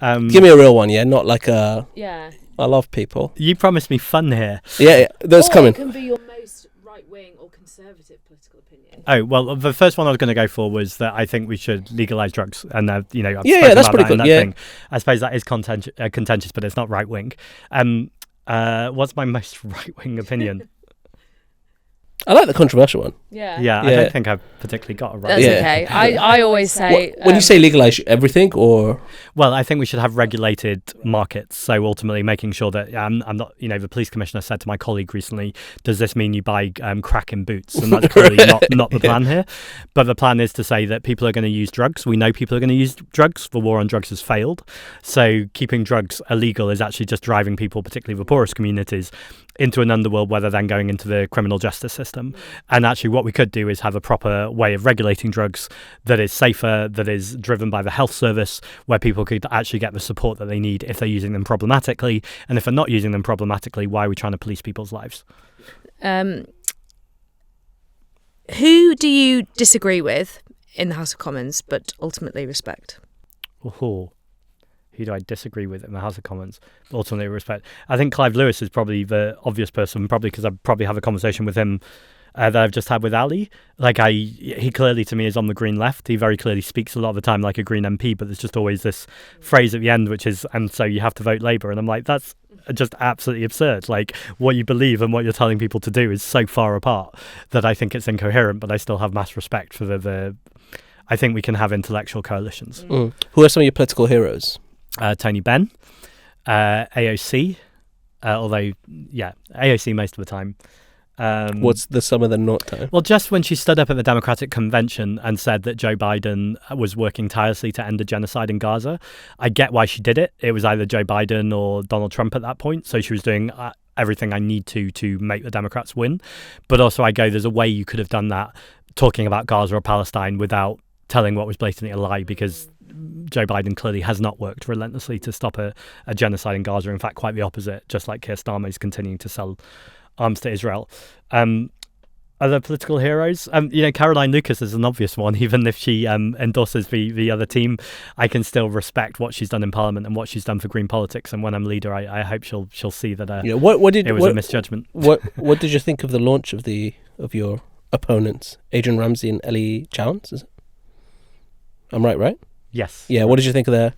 Give me a real one, yeah? Not like a... Yeah. I love people. You promised me fun here. Yeah, that's coming. It can be your most right-wing or conservative political opinion. Oh, well, the first one I was going to go for was that I think we should legalise drugs. And, I've Yeah, spoken that's about pretty that in good, that yeah. thing. I suppose that is contentious, but it's not right-wing. What's my most right-wing opinion? I like the controversial one. Yeah, I Yeah. don't think I've particularly got a right. That's Yeah. okay. I always say... When you say legalise everything, or... Well, I think we should have regulated markets. So ultimately making sure that I'm not, the police commissioner said to my colleague recently, does this mean you buy crack in boots? And that's clearly not the plan here. But the plan is to say that people are going to use drugs. We know people are going to use drugs. The war on drugs has failed. So keeping drugs illegal is actually just driving people, particularly the poorest communities, into an underworld where they're then going into the criminal justice system. And actually what we could do is have a proper way of regulating drugs that is safer, that is driven by the health service, where people could actually get the support that they need if they're using them problematically. And if they're not using them problematically, why are we trying to police people's lives? Who do you disagree with in the House of Commons but ultimately respect? Oh, who do I disagree with in the House of Commons? Ultimately respect. I think Clive Lewis is probably the obvious person, probably because I probably have a conversation with him that I've just had with Ali. He clearly to me is on the Green left. He very clearly speaks a lot of the time like a Green MP, but there's just always this phrase at the end, which is, and so you have to vote Labour. And I'm like, that's just absolutely absurd. Like, what you believe and what you're telling people to do is so far apart that I think it's incoherent, but I still have mass respect for the I think we can have intellectual coalitions. Mm. Who are some of your political heroes? Tony Benn, AOC, AOC most of the time. What's some of the not time? Well, just when she stood up at the Democratic Convention and said that Joe Biden was working tirelessly to end a genocide in Gaza, I get why she did it. It was either Joe Biden or Donald Trump at that point, so she was doing everything I need to make the Democrats win. But also I go, there's a way you could have done that talking about Gaza or Palestine without telling what was blatantly a lie, because Joe Biden clearly has not worked relentlessly to stop a genocide in Gaza. In fact, quite the opposite, just like Keir Starmer is continuing to sell arms to Israel. Other political heroes, Caroline Lucas is an obvious one. Even if she endorses the other team, I can still respect what she's done in Parliament and what she's done for Green politics. And when I'm leader, I hope she'll see that it was a misjudgment. What did you think of the launch of your opponents, Adrian Ramsey and Ellie Chowens? Is it? I'm right? Yes. Yeah. What did you think of their?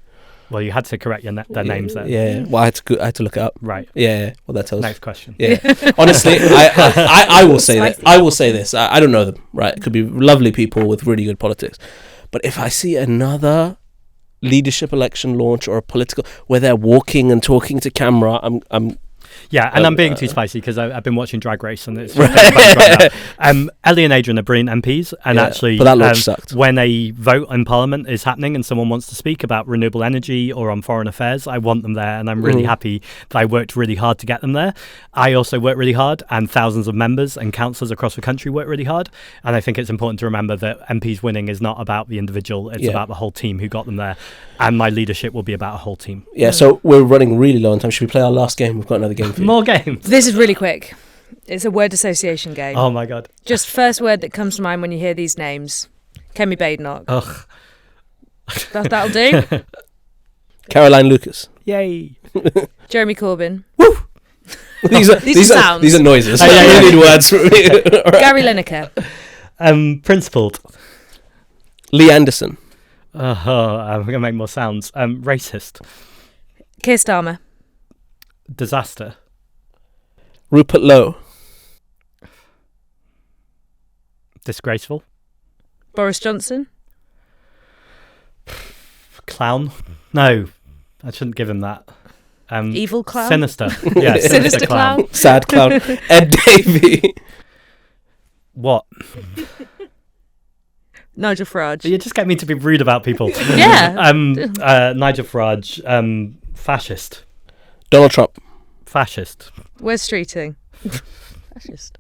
Well, you had to correct their names there. Yeah. Well, I had to look it up. Right. Yeah. Well, that tells. Next question. Yeah. Honestly, I will say that. I will say this. I don't know them. Right. It could be lovely people with really good politics, but if I see another leadership election launch or a political where they're walking and talking to camera, I'm. Yeah, and I'm being too spicy because I've been watching Drag Race and it's right now. Ellie and Adrian are brilliant MPs, and actually, but that launch sucked. When a vote in Parliament is happening and someone wants to speak about renewable energy or on foreign affairs, I want them there, and I'm really happy that I worked really hard to get them there. I also work really hard, and thousands of members and councillors across the country work really hard, and I think it's important to remember that MPs winning is not about the individual, it's about the whole team who got them there, and my leadership will be about a whole team. Yeah, so we're running really low on time. Should we play our last game? We've got another game for you. More games. This is really quick. It's a word association game. Oh my God. Just first word that comes to mind when you hear these names. Kemi Badenoch. Ugh. That'll do. Caroline Lucas. Yay. Jeremy Corbyn. Woo! These are sounds. These are noises. Oh, yeah, You need words from me. Right. Gary Lineker. Principled. Lee Anderson. I'm going to make more sounds. Racist. Keir Starmer. Disaster. Rupert Lowe. Disgraceful. Boris Johnson. Clown. No, I shouldn't give him that. Evil clown. Sinister. Yeah, Sinister clown. Sad clown. Ed Davey. What? Nigel Farage. You just get me to be rude about people. Yeah. Nigel Farage. Fascist. Donald Trump. Fascist. West Streeting. Fascist.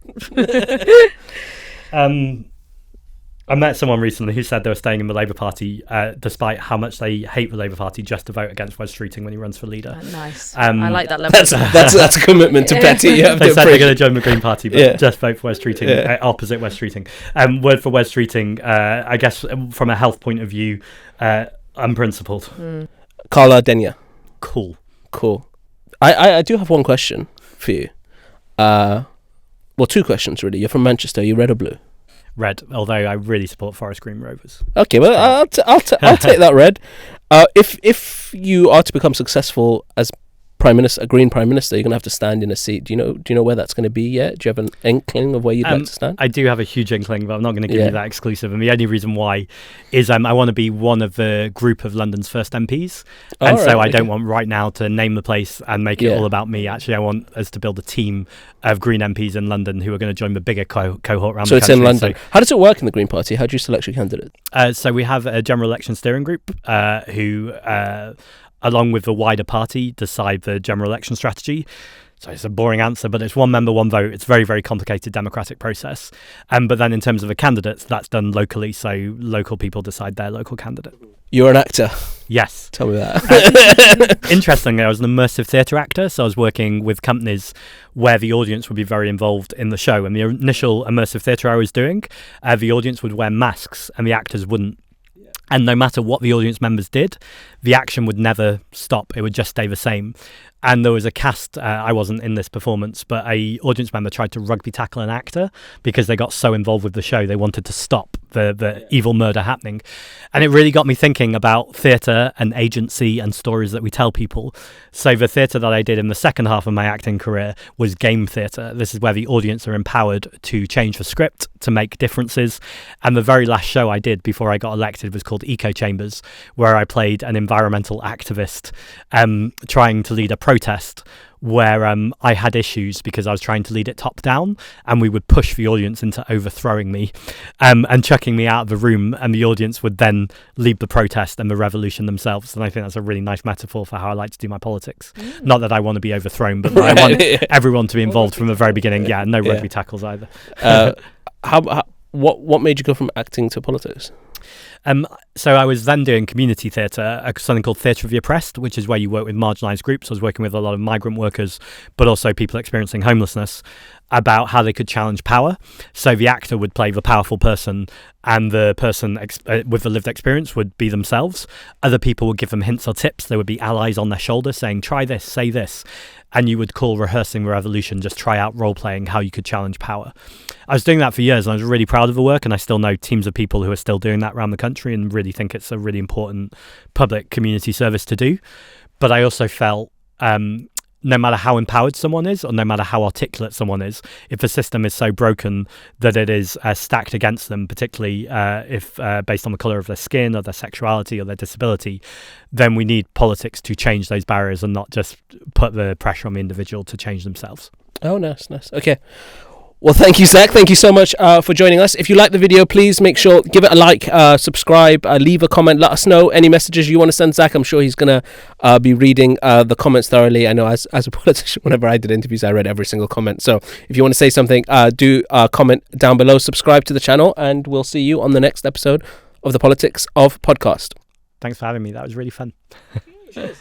I met someone recently who said they were staying in the Labour Party despite how much they hate the Labour Party just to vote against Wes Streeting when he runs for leader. Nice. I like that level. That's a commitment to Betty. You have They to said they're going to join the Green Party, but just vote for Wes Streeting, opposite Wes Streeting. Word for Wes Streeting, I guess from a health point of view, unprincipled. Carla Denyer. Cool. I do have one question for you. Well, two questions really. You're from Manchester. Are you red or blue? Red, although I really support Forest Green Rovers. Okay, well, I'll take that red. If you are to become successful as Prime Minister, a Green Prime Minister, you're going to have to stand in a seat. Do you know where that's going to be yet? Do you have an inkling of where you'd like to stand? I do have a huge inkling, but I'm not going to give you that exclusive. And the only reason why is I want to be one of the group of London's first MPs. And so I don't want right now to name the place and make it all about me. Actually, I want us to build a team of Green MPs in London who are going to join the bigger cohort around the country. So it's in London. How does it work in the Green Party? How do you select your candidate? So we have a general election steering group who... along with the wider party, decide the general election strategy. So it's a boring answer, but it's one member, one vote. It's a very, very complicated democratic process. But then in terms of the candidates, that's done locally. So local people decide their local candidate. You're an actor. Yes. Tell me that. Interestingly, I was an immersive theatre actor. So I was working with companies where the audience would be very involved in the show. And the initial immersive theatre I was doing, the audience would wear masks and the actors wouldn't. And no matter what the audience members did, the action would never stop. It would just stay the same. And there was a cast, I wasn't in this performance, but a audience member tried to rugby tackle an actor because they got so involved with the show. They wanted to stop the evil murder happening. And it really got me thinking about theatre and agency and stories that we tell people. So the theatre that I did in the second half of my acting career was game theatre. This is where the audience are empowered to change the script, to make differences. And the very last show I did before I got elected was called Eco Chambers, where I played an environmental activist trying to lead a protest where I had issues because I was trying to lead it top down, and we would push the audience into overthrowing me and chucking me out of the room, and the audience would then lead the protest and the revolution themselves. And I think that's a really nice metaphor for how I like to do my politics. Not that I want to be overthrown, but I want everyone to be involved from the very beginning. Yeah, no rugby tackles either. What made you go from acting to politics? So I was then doing community theatre, something called Theatre of the Oppressed, which is where you work with marginalised groups. I was working with a lot of migrant workers, but also people experiencing homelessness, about how they could challenge power. So the actor would play the powerful person, and the person with the lived experience would be themselves. Other people would give them hints or tips. There would be allies on their shoulder saying, try this, say this. And you would call rehearsing the revolution, just try out role-playing how you could challenge power. I was doing that for years, and I was really proud of the work, and I still know teams of people who are still doing that around the country and really think it's a really important public community service to do. But I also felt no matter how empowered someone is, or no matter how articulate someone is, if the system is so broken that it is stacked against them, particularly if based on the colour of their skin or their sexuality or their disability, then we need politics to change those barriers and not just put the pressure on the individual to change themselves. Oh, nice. Okay. Well, thank you, Zack. Thank you so much for joining us. If you like the video, please make sure, give it a like, subscribe, leave a comment. Let us know any messages you want to send Zack. I'm sure he's going to be reading the comments thoroughly. I know as a politician, whenever I did interviews, I read every single comment. So if you want to say something, do comment down below, subscribe to the channel, and we'll see you on the next episode of the Politics of Podcast. Thanks for having me. That was really fun. Cheers.